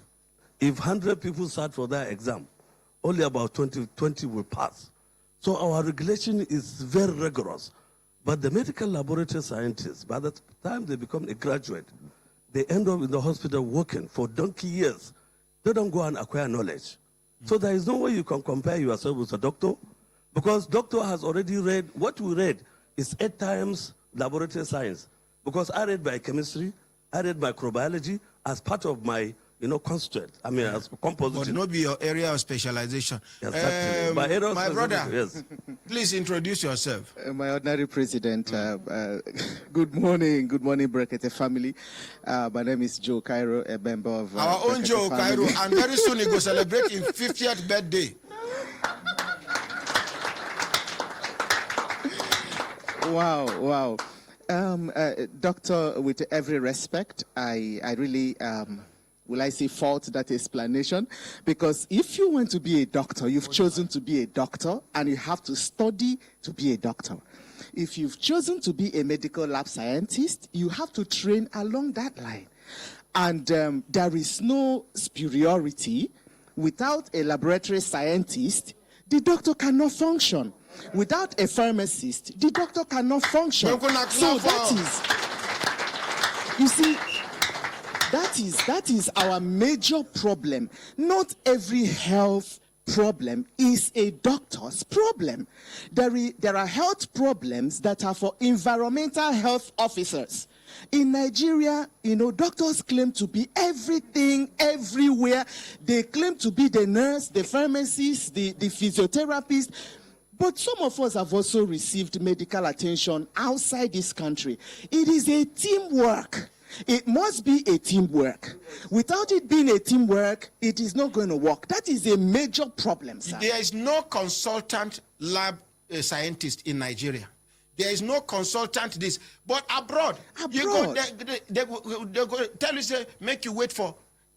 S16: if 100 people sat for that exam, only about 20 will pass. So our regulation is very rigorous. But the medical laboratory scientists, by the time they become a graduate, they end up in the hospital working for donkey years. They don't go and acquire knowledge. So there is no way you can compare yourself with a doctor, because doctor has already read, what we read is 8 times laboratory science. Because I read biochemistry, I read microbiology as part of my, constituent. I mean, as composition.
S13: But not be your area of specialization.
S16: Exactly.
S13: My brother, yes. Please introduce yourself.
S7: My ordinary president, good morning, Brekete family. My name is Joe Cairo, a member of
S13: our own
S7: Brekete
S13: Joe
S7: family.
S13: Cairo, and very soon he will celebrate his 50th birthday.
S7: Wow. Doctor, with every respect, I really, will I say, fault that explanation. Because if you want to be a doctor, you've chosen to be a doctor, and you have to study to be a doctor. If you've chosen to be a medical lab scientist, you have to train along that line. And there is no superiority. Without a laboratory scientist, the doctor cannot function. Without a pharmacist, the doctor cannot function. So that is, you see, that is our major problem. Not every health problem is a doctor's problem. There are health problems that are for environmental health officers. In Nigeria, doctors claim to be everything, everywhere. They claim to be the nurse, the pharmacist, the physiotherapist. But some of us have also received medical attention outside this country. It is a teamwork. It must be a teamwork. Without it being a teamwork, it is not going to work. That is a major problem, sir.
S13: There is no consultant lab scientist in Nigeria. There is no consultant this. But abroad. You go, they go tell you, say, make you wait for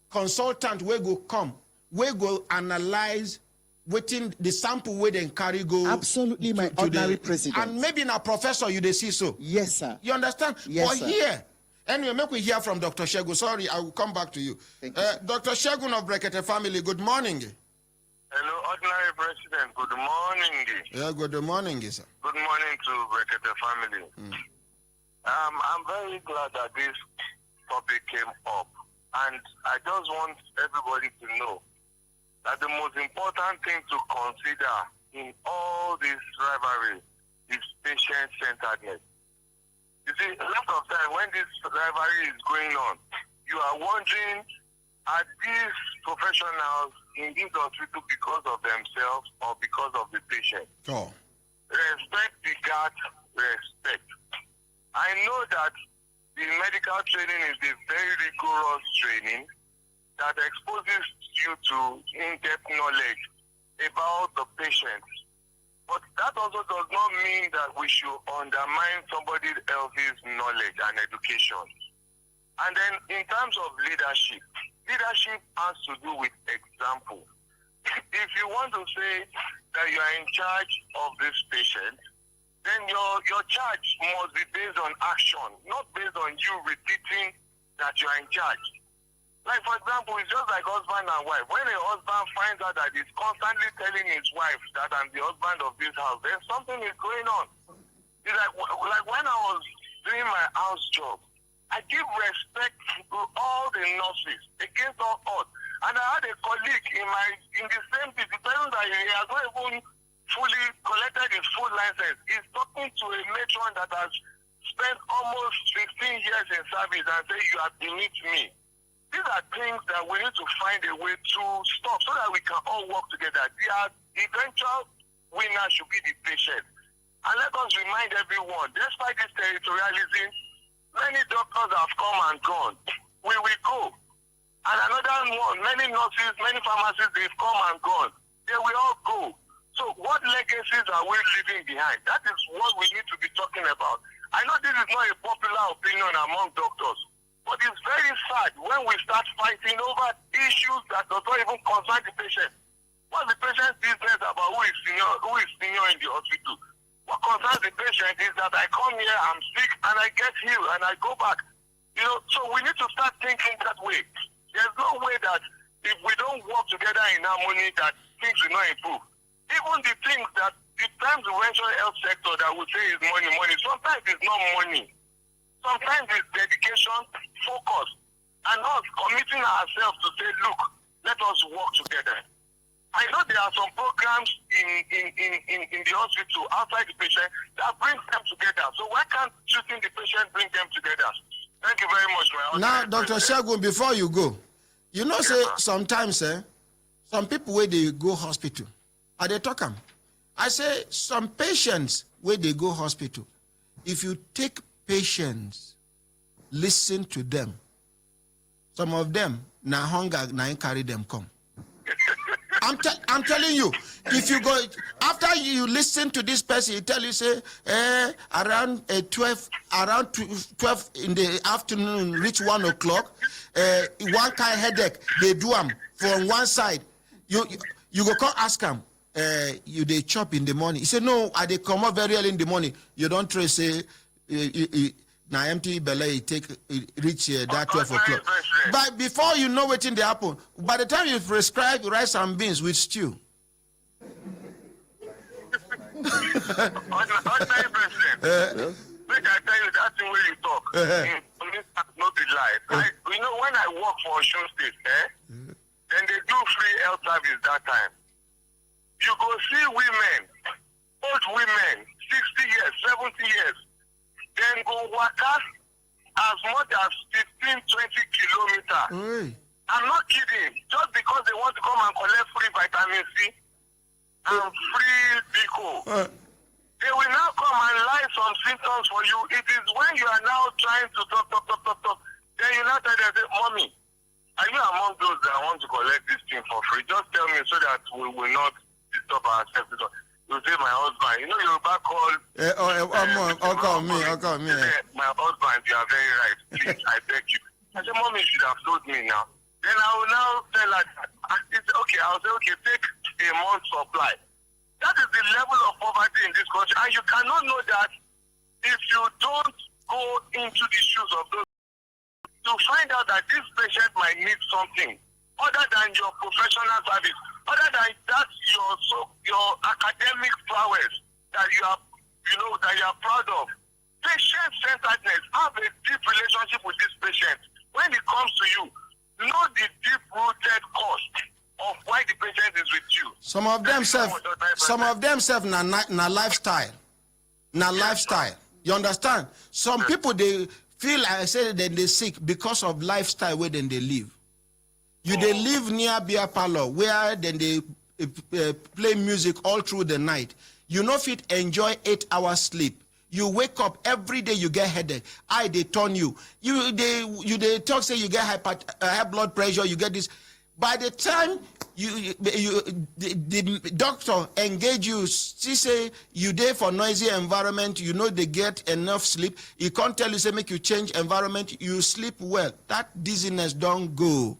S13: consultant where go come, where go analyze waiting the sample where they carry go.
S7: Absolutely, my ordinary president.
S13: And maybe in a professor you they see so.
S7: Yes, sir.
S13: You understand?
S7: Yes,
S13: but
S7: sir.
S13: Here, anyway, make we hear from Dr. Segun. Sorry, I will come back to you. Dr. Segun of Brekete Family, good morning.
S18: Hello, ordinary president. Good morning.
S13: Yeah, good morning, sir.
S18: Good morning to Brekete family. I'm very glad that this topic came up, and I just want everybody to know that the most important thing to consider in all this rivalry is patient-centeredness. You see, a lot of time when this rivalry is going on, you are wondering, are these professionals in this hospital because of themselves or because of the patient?
S13: Oh.
S18: Respect the guard, respect. I know that the medical training is a very rigorous training that exposes you to in-depth knowledge about the patient. But that also does not mean that we should undermine somebody else's knowledge and education. And then in terms of leadership, leadership has to do with example. If you want to say that you are in charge of this patient, then your charge must be based on action, not based on you repeating that you are in charge. Like, for example, it's just like husband and wife. When a husband finds out that he's constantly telling his wife that I'm the husband of this house, then something is going on. It's like when I was doing my house job, I give respect to all the nurses against all odds. And I had a colleague in the same thing, the person that he has not even fully collected his full license. He's talking to a matron that has spent almost 15 years in service and say, you are beneath me. These are things that we need to find a way to stop so that we can all work together. The eventual winner should be the patient. And let us remind everyone, despite this territorialism, many doctors have come and gone. We will go. And another one, many nurses, many pharmacists, they've come and gone. They will all go. So what legacies are we leaving behind? That is what we need to be talking about. I know this is not a popular opinion among doctors, but it's very sad when we start fighting over issues that do not even concern the patient. What's the patient's business about who is senior in the hospital? What concerns the patient is that I come here, I'm sick, and I get healed, and I go back. So we need to start thinking that way. There's no way that if we don't work together in harmony, that things will not improve. Even the things that the times we mention health sector that we say is money, sometimes it's not money. Sometimes it's dedication, focus, and us committing ourselves to say, look, let us work together. I know there are some programs in the hospital outside the patient that brings them together. So why can't treating the patient bring them together? Thank you very much.
S13: Now, Dr. Segun, before you go, say sometimes some people where they go hospital, are they talking? I say some patients where they go hospital, if you take patients, listen to them. Some of them, na hunger, na carry them come. I'm telling you, if you go, after you listen to this person, he tell you, say, around 12 in the afternoon, reach 1 o'clock, one kind of headache, they do them from one side. You go come ask them, you they chop in the morning. He said, no, they come up very early in the morning. You don't try say, now empty belly take reach that 12 o'clock. But before you know what's in the happen, by the time you prescribe rice and beans with stew.
S18: Ordinary president, make I tell you that thing where you talk. Not be lie. When I work for Osun State, then they do free health service that time. You go see women, old women, 60 years, 70 years, then go waka as much as 15, 20 kilometers. I'm not kidding. Just because they want to come and collect free vitamin C and free Bico. They will now come and lie some symptoms for you. It is when you are now trying to talk. Then you now tell them, Mommy, are you among those that want to collect this thing for free? Just tell me so that we will not disturb ourselves. You say my husband. You know, Yoruba call.
S13: Me.
S18: My husband, you are very right. Please, I beg you. I said, Mommy, you should have told me now. Then I will now tell her, okay, I'll say, okay, take a month's supply. That is the level of poverty in this country. And you cannot know that if you don't go into the shoes of those to find out that this patient might need something other than your professional service, other than that your academic prowess that you are proud of. Patient-centeredness, have a deep relationship with this patient. When it comes to you, know the deep-rooted cost of why the patient is with you.
S13: Some of them self na lifestyle. Lifestyle. You understand? Some people, they feel like I said that they sick because of lifestyle where then they live. They live near beer parlor where then they play music all through the night. You know fit enjoy 8 hours sleep. You wake up every day, you get headache. They turn you. They talk, say you get high blood pressure, you get this. By the time the doctor engage you, she say you there for noisy environment, you know they get enough sleep. He can't tell you, say make you change environment, you sleep well. That dizziness don't go.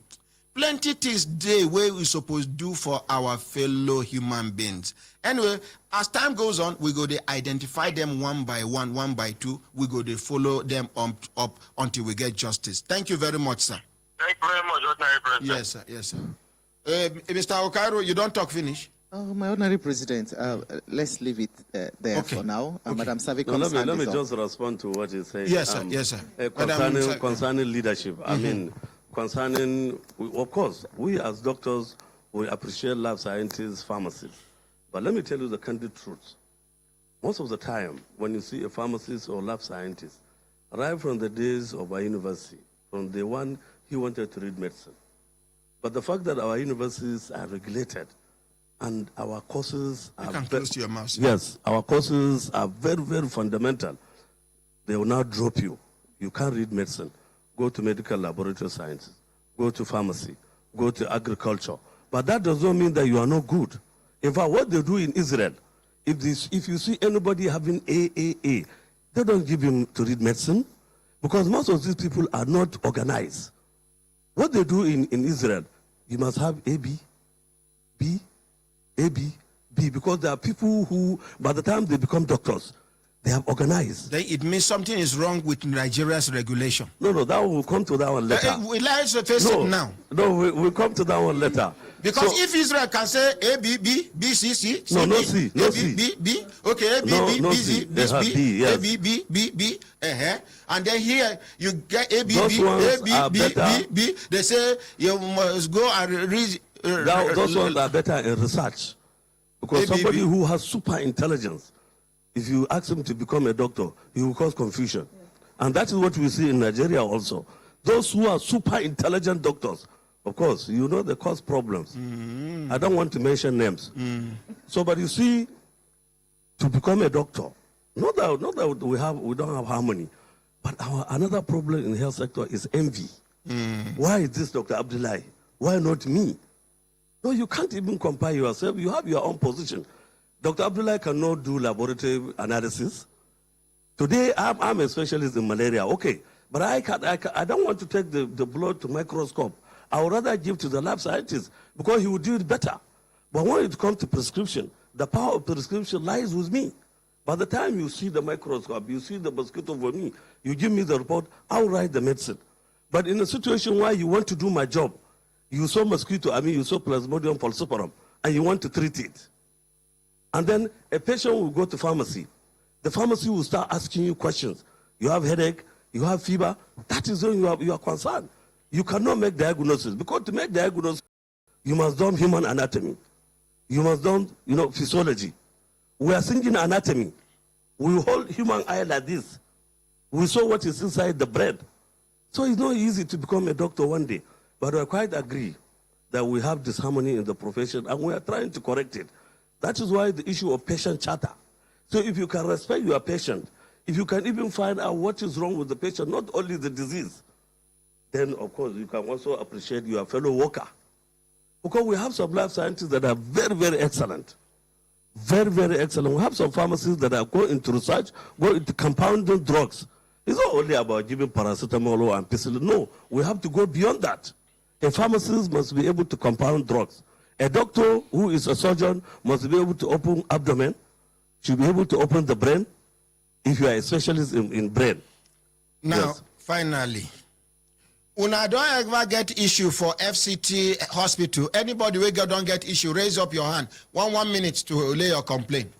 S13: Plenty things day where we supposed to do for our fellow human beings. Anyway, as time goes on, we go to identify them one by one, one by two. We go to follow them up until we get justice. Thank you very much, sir.
S18: Thank you very much, Ordinary President.
S13: Yes, sir. Yes, sir. Mr. Okairo, you don't talk finish.
S7: My Ordinary President, let's leave it there for now. Madam Servicom,
S16: let me just respond to what you said.
S13: Yes, sir. Yes, sir.
S16: Concerning leadership, I mean, of course, we as doctors, we appreciate lab scientists, pharmacists. But let me tell you the candid truth. Most of the time, when you see a pharmacist or lab scientist, right from the days of our university, from the one he wanted to read medicine. But the fact that our universities are regulated and our courses are
S13: close to your mouth.
S16: Yes, our courses are very, very fundamental. They will now drop you. You can't read medicine. Go to medical laboratory sciences. Go to pharmacy. Go to agriculture. But that does not mean that you are not good. In fact, what they do in Israel, if you see anybody having AAA, they don't give him to read medicine because most of these people are not organized. What they do in Israel, you must have AB, B, AB, B, because there are people who, by the time they become doctors, they have organized.
S13: Then it means something is wrong with Nigeria's regulation.
S16: No, that will come to that one later.
S13: Let's face it now.
S16: No, we'll come to that one later.
S13: Because if Israel can say A, B, B, B, C, C,
S16: no, no C, no C.
S13: B, B, okay, A, B, B, B, C, B, A, B, B, B, B, and then here you get A, B, B, A, B, B, B, B. They say you must go and read.
S16: Those ones are better in research. Because somebody who has super intelligence, if you ask him to become a doctor, he will cause confusion. And that is what we see in Nigeria also. Those who are super intelligent doctors, of course, you know they cause problems. I don't want to mention names. So, but you see, to become a doctor, not that we don't have harmony, but another problem in the health sector is envy. Why is this Dr. Abdullahi? Why not me? No, you can't even compare yourself. You have your own position. Dr. Abdullahi cannot do laboratory analysis. Today, I'm a specialist in malaria. Okay, but I don't want to take the blood to microscope. I would rather give to the lab scientist because he will do it better. But when it comes to prescription, the power of prescription lies with me. By the time you see the microscope, you see the mosquito for me, you give me the report, I'll write the medicine. But in a situation where you want to do my job, you saw mosquito, you saw Plasmodium falciparum, and you want to treat it. And then a patient will go to pharmacy. The pharmacy will start asking you questions. You have headache, you have fever. That is when you are concerned. You cannot make diagnosis, because to make diagnosis, you must know human anatomy. You must know, physiology. We are thinking anatomy. We hold human eye like this. We saw what is inside the bread. So it's not easy to become a doctor one day. But I quite agree that we have disharmony in the profession and we are trying to correct it. That is why the issue of patient charter. So if you can respect your patient, if you can even find out what is wrong with the patient, not only the disease, then of course you can also appreciate your fellow worker. Because we have some lab scientists that are very, very excellent. Very, very excellent. We have some pharmacists that are going into research, going into compounding drugs. It's not only about giving paracetamol or ampicillin. No, we have to go beyond that. A pharmacist must be able to compound drugs. A doctor who is a surgeon must be able to open abdomen, should be able to open the brain, if you are a specialist in brain.
S13: Now,
S16: yes.
S13: Finally, una don't ever get issue for FCT hospital. Anybody who don't get issue, raise up your hand. 1 minute to lay your complaint.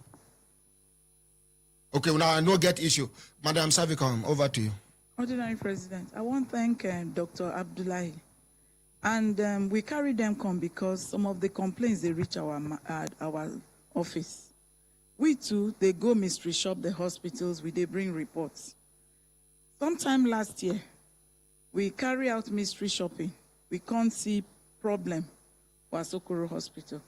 S13: Okay, now I no get issue. Madam Servicom, over to you.
S17: Ordinary President, I want to thank Dr. Abdullahi. And we carry them come because some of the complaints, they reach our office. We too, they go mystery shop the hospitals, they bring reports. Sometime last year, we carry out mystery shopping. We can't see problem for Asokoro Hospital.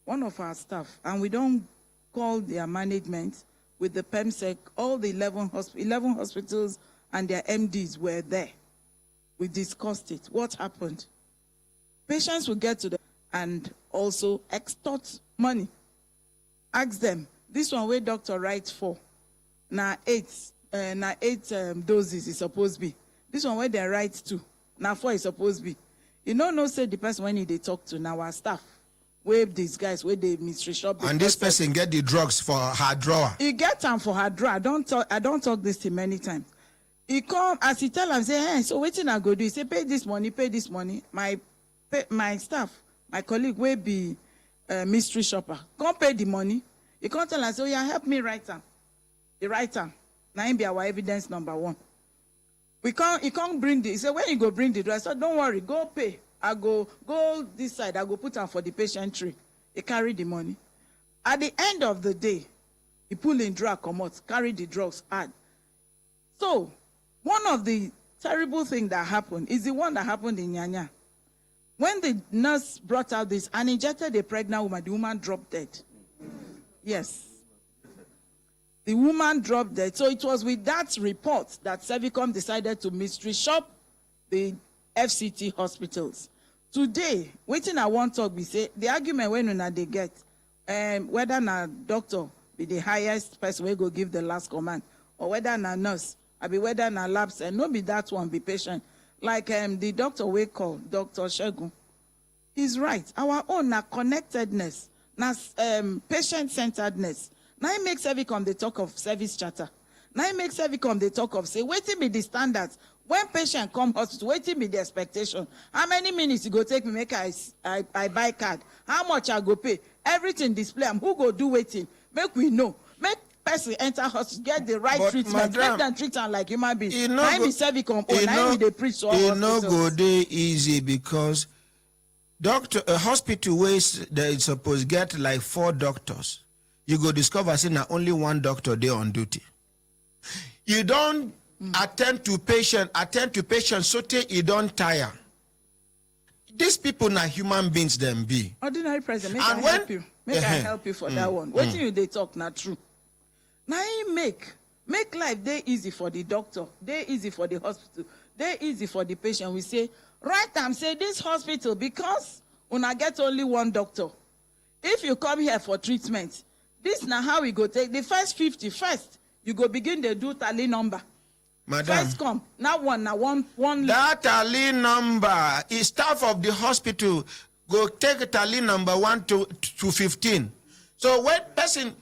S17: One of our staff, and we don't call their management with the PEMSEC, all the 11 hospitals and their MDs were there. We discussed it. What happened? Patients will get to them and also extort money. Ask them, this one where doctor writes for, now eight doses is supposed to be. This one where they write to, now 4 is supposed to be. You know, no say the person when they talk to now our staff. Wave these guys where they mystery shop.
S13: And this person get the drugs for her drawer.
S17: He get them for her drawer. I don't talk this to many times. He come as he tell him, say, hey, so waiting I go do. He say, pay this money. My staff, my colleague will be mystery shopper. Come pay the money. He can't tell us, oh yeah, help me write them. He write them. Now him be our evidence number 1. He can't bring the, he said, when you go bring the dress, so don't worry, go pay. I go this side, I go put them for the patient tree. He carry the money. At the end of the day, he pull in drug, come out, carry the drugs, add. So, one of the terrible things that happened is the one that happened in Nyanya. When the nurse brought out this and injected a pregnant woman, the woman dropped dead. Yes. The woman dropped dead. So it was with that report that Servicom decided to mystery shop the FCT hospitals. Today, waiting I want to talk, we say the argument when they get, whether a doctor be the highest person we go give the last command, or whether a nurse, whether a labs, and no be that one be patient. Like the doctor we call Dr. Segun, he's right. Our own connectedness, patient-centeredness. Now it makes Servicom the talk of service charter. Now it makes Servicom the talk of say, waiting be the standards. When patient come hospital, waiting be the expectation. How many minutes you go take me make I buy card? How much I go pay? Everything display. Who go do waiting? Make we know. Make person enter hospital, get the right treatment. Make them treat them like human beings. Now be Servicom. Now they preach to all hospitals.
S13: No go dey easy because hospital ways they suppose get like 4 doctors. You go discover say na only 1 doctor there on duty. You don't attend to patient so till you don't tire. These people na human beings them be.
S17: Ordinary President, make I help you. Make I help you for that one. What you they talk not true. Now you make life day easy for the doctor, day easy for the hospital, day easy for the patient. We say, right time say this hospital because when I get only 1 doctor. If you come here for treatment, this now how we go take the first 50 first. You go begin to do tally number.
S13: Madam,
S17: first come, now one.
S13: That tally number is staff of the hospital go take tally number 1 to 15. So when person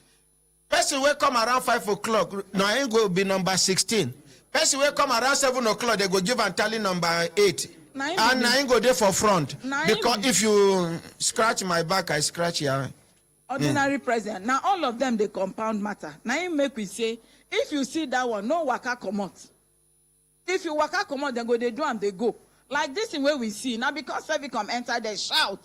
S13: will come around 5 o'clock, now ain't go be number 16. Person will come around 7 o'clock, they go give and tally number 8. And I ain't go there for front. Because if you scratch my back, I scratch your.
S17: Ordinary President. Now all of them they compound matter. Now you make we say, if you see that one, no waka come out. If you waka come out, then go they do and they go. Like this in where we see. Now because Servicom enter, they shout.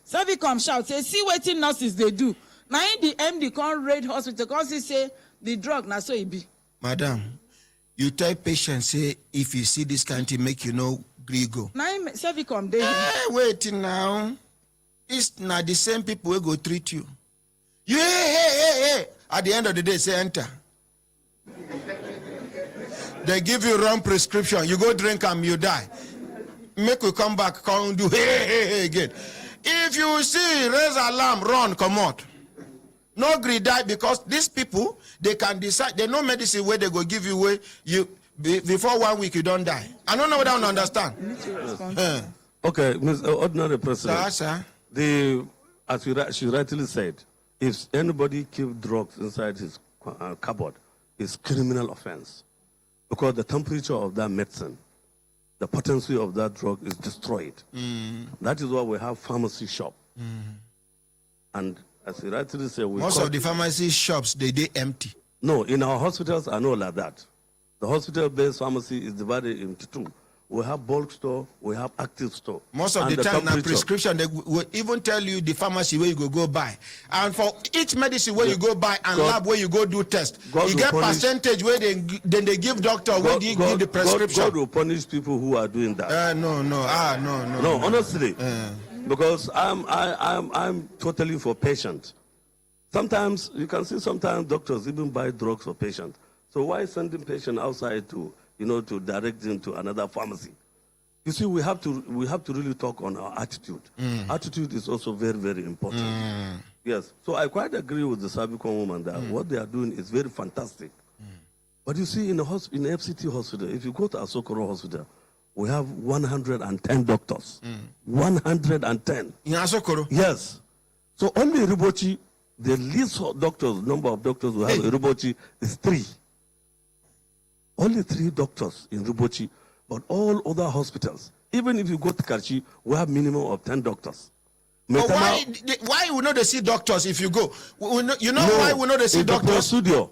S17: Servicom shout, say, see what nurses they do. Now in the MD can't raid hospital because he say the drug now so it be.
S13: Madam, You tell patients, say, if you see this kind of thing, make you know, go.
S17: Servicom,
S13: wait now. It's not the same people who go treat you. You, hey. At the end of the day, say enter. They give you wrong prescription. You go drink and you die. Make you come back, come do hey again. If you see raise alarm, run, come out. No gree die, because these people, they can decide. They know medicine where they go give you where you before 1 week you don't die. I don't know what I don't understand.
S16: Okay, Mr. Ordinary President.
S13: Sir.
S16: As she rightly said, if anybody keeps drugs inside his cupboard, it's criminal offense, because the temperature of that medicine, the potency of that drug is destroyed. That is why we have pharmacy shop. And as you rightly say,
S13: most of the pharmacy shops, they empty.
S16: No, in our hospitals are not like that. The hospital-based pharmacy is divided into two. We have bulk store, we have active store.
S13: Most of the time, now prescription, they will even tell you the pharmacy where you go buy. And for each medicine where you go buy and lab where you go do test, you get percentage where they give doctor where they give the prescription.
S16: God will punish people who are doing that.
S13: No.
S16: No, honestly, because I'm totally for patients. Sometimes you can see doctors even buy drugs for patients. So why sending patient outside to direct them to another pharmacy? You see, we have to really talk on our attitude. Attitude is also very, very important. Yes. So I quite agree with the Servicom woman that what they are doing is very fantastic. But you see, in FCT hospital, if you go to Asokoro hospital, we have 110 doctors. 110.
S13: In Asokoro?
S16: Yes. So only Ribochi, the least number of doctors we have in Ribochi is 3. Only 3 doctors in Ribochi, but all other hospitals, even if you go to Karchi, we have minimum of 10 doctors.
S13: But why we know they see doctors if you go? Why we know they see doctors?
S16: Studio.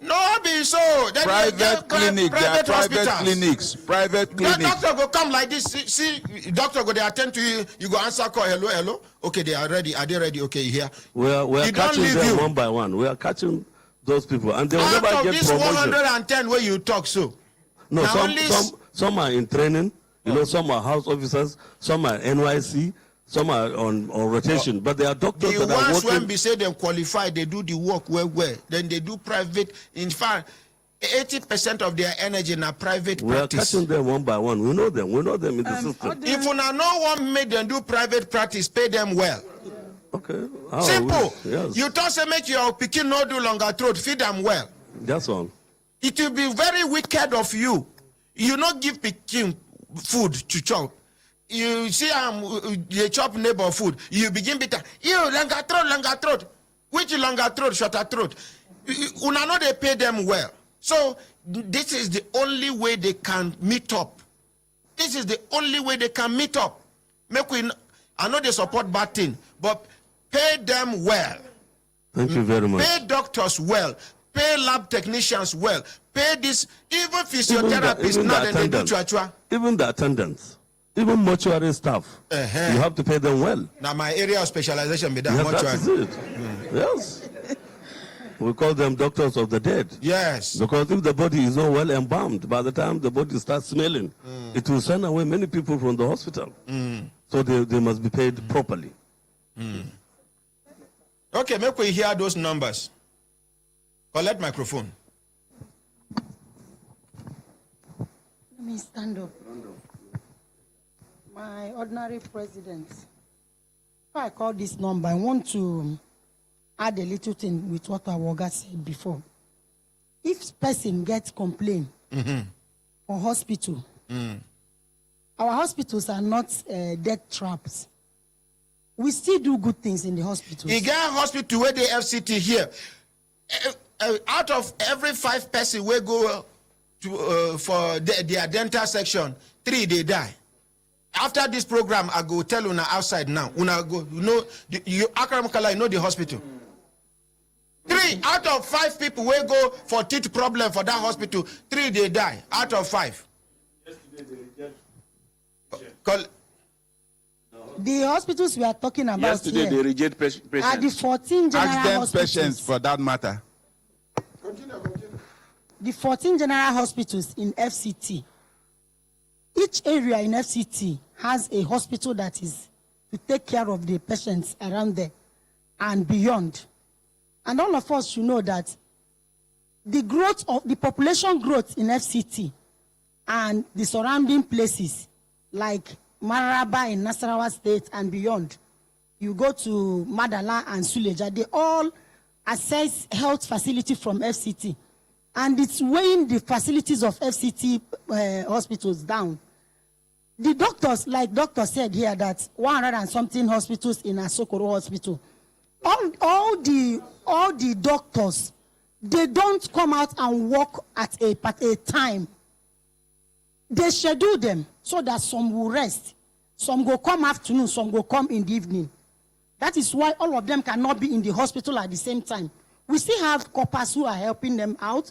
S13: No, be so. Then
S24: private clinic,
S13: private
S24: clinics.
S13: The doctor go come like this. See, doctor go they attend to you. You go answer call. Hello. Okay, they are ready. Are they ready? Okay, here.
S16: We are catching them one by one. We are catching those people, and they will never get promotion.
S13: Out of this 110 where you talk so.
S16: No, some are in training. Some are house officers. Some are NYC. Some are on rotation, but they are doctors that are working.
S13: The ones when we say them qualified, they do the work well. Then they do private. In fact, 80% of their energy in a private practice.
S16: We are catching them one by one. We know them in the system.
S13: If you no one made them do private practice, pay them well.
S16: Okay.
S13: Simple.
S16: Yes.
S13: You don't say make your pikin no do longer throat, feed them well.
S16: That's all.
S13: It will be very wicked of you. You not give pikin food to chop. You see you chop neighbor food, you begin bitter. You longer throat. Which longer throat, shorter throat? Una know they pay them well. So this is the only way they can meet up. This is the only way they can meet up. I know they support bad thing, but pay them well.
S16: Thank you very much.
S13: Pay doctors well. Pay lab technicians well. Pay this, even physiotherapists now that they do chua.
S16: Even the attendants. Even mortuary staff, you have to pay them well.
S13: Now my area of specialization be that
S16: mortuary. That is it. Yes. We call them doctors of the dead.
S13: Yes.
S16: Because if the body is not well embalmed, by the time the body starts smelling, it will send away many people from the hospital. So they must be paid properly.
S13: Okay, make we hear those numbers. Collect microphone.
S21: Let me stand up. My ordinary president, if I call this number, I want to add a little thing with what our Woga said before. If person gets complaint for hospital, our hospitals are not death traps. We still do good things in the hospitals.
S13: You get a hospital where the FCT here. Out of every 5 person we go to, for their dental section, 3 they die. After this program, I go tell Una outside now. Una go, you Akram Kala, the hospital. 3 out of 5 people will go for teeth problem for that hospital. 3 they die out of 5.
S21: The hospitals we are talking about
S24: yesterday they reject patients.
S21: Are the 14 general
S24: Ask them
S21: hospitals.
S24: patients for that matter.
S21: the 14 general hospitals in FCT, each area in FCT has a hospital that is to take care of the patients around there and beyond. And all of us should know that the growth of the population growth in FCT and the surrounding places like Mararaba in Nasarawa State and beyond, you go to Madala and Suleja, they all access health facility from FCT. And it's weighing the facilities of FCT hospitals down. The doctors, like doctor said here, that 100 and something hospitals in Asokoro Hospital, all the doctors, they don't come out and work at a time. They schedule them so that some will rest. Some will come afternoon, some will come in the evening. That is why all of them cannot be in the hospital at the same time. We still have corpers who are helping them out.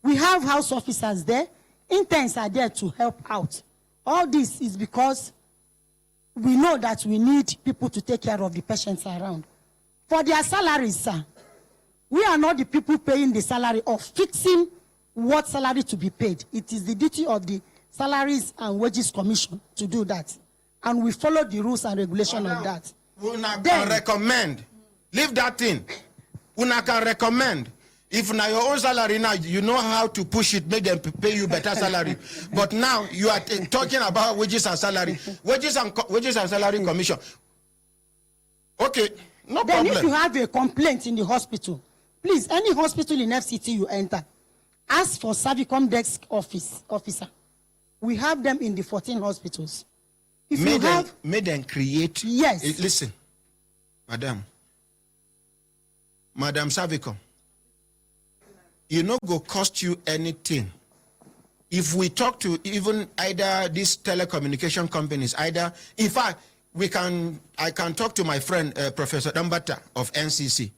S21: We have house officers there. Interns are there to help out. All this is because we know that we need people to take care of the patients around. For their salaries, sir, we are not the people paying the salary or fixing what salary to be paid. It is the duty of the Salaries and Wages Commission to do that. And we follow the rules and regulations of that.
S13: Una can recommend. Leave that thing. Una can recommend. If now your own salary now, you know how to push it, make them pay you better salary. But now you are talking about wages and salary. Wages and salary commission. Okay, no problem.
S21: Then if you have a complaint in the hospital, please, any hospital in FCT you enter, ask for Servicom desk officer. We have them in the 14 hospitals. If
S13: made them create.
S21: Yes.
S13: Listen, Madam Servicom, you know go cost you anything. If we talk to even either these telecommunication companies, in fact, I can talk to my friend Professor Dambata of NCC.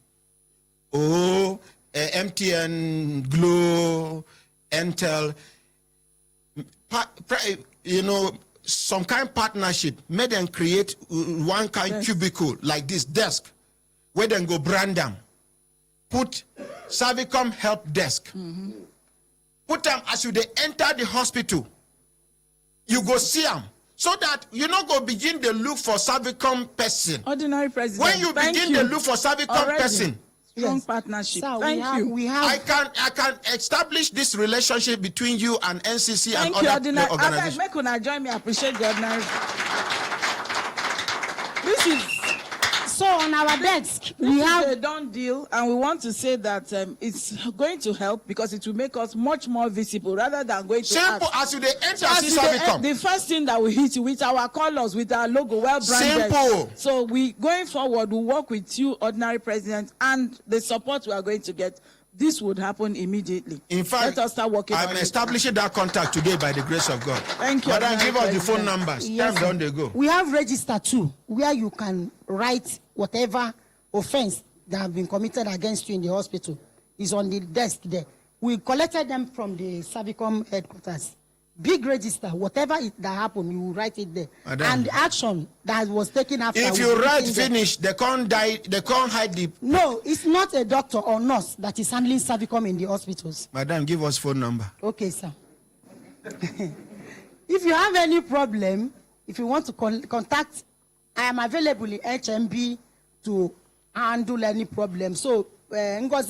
S13: MTN, Glo, Intel, you know, some kind of partnership, made them create one kind cubicle like this desk, where then go brand them. Put Servicom Helpdesk. Put them as you they enter the hospital. You go see them. So that you not go begin to look for Servicom person.
S17: Ordinary president.
S13: When you begin to look for Servicom person.
S17: Strong partnership.
S21: So
S17: Thank you.
S13: I can establish this relationship between you and NCC and other organizations.
S17: Make una join me. Appreciate the ordinary. This is
S21: so on our desk.
S17: We have a done deal, and we want to say that it's going to help because it will make us much more visible rather than going to
S13: simple
S17: ask.
S13: as you enter Servicom.
S17: The first thing that we hit you with our colors, with our logo, well branded.
S13: Simple.
S17: So we going forward, we'll work with you, ordinary president, and the support we are going to get. This would happen immediately.
S13: In fact,
S17: let us start working.
S13: I'm establishing that contact today by the grace of God.
S17: Thank you.
S13: Madam, give us the phone numbers.
S21: Yes,
S13: Time down they go.
S21: We have register too, where you can write whatever offense that have been committed against you in the hospital. Is on the desk there. We collected them from the Servicom headquarters. Big register, whatever that happened, you will write it there.
S13: Madam,
S21: and the action that was taken after.
S13: If you write finish, they can't hide the.
S21: No, it's not a doctor or nurse that is handling Servicom in the hospitals.
S13: Madam, give us phone number.
S21: Okay, sir. If you have any problem, if you want to contact, I am available in HMB to handle any problem. So, Ngozi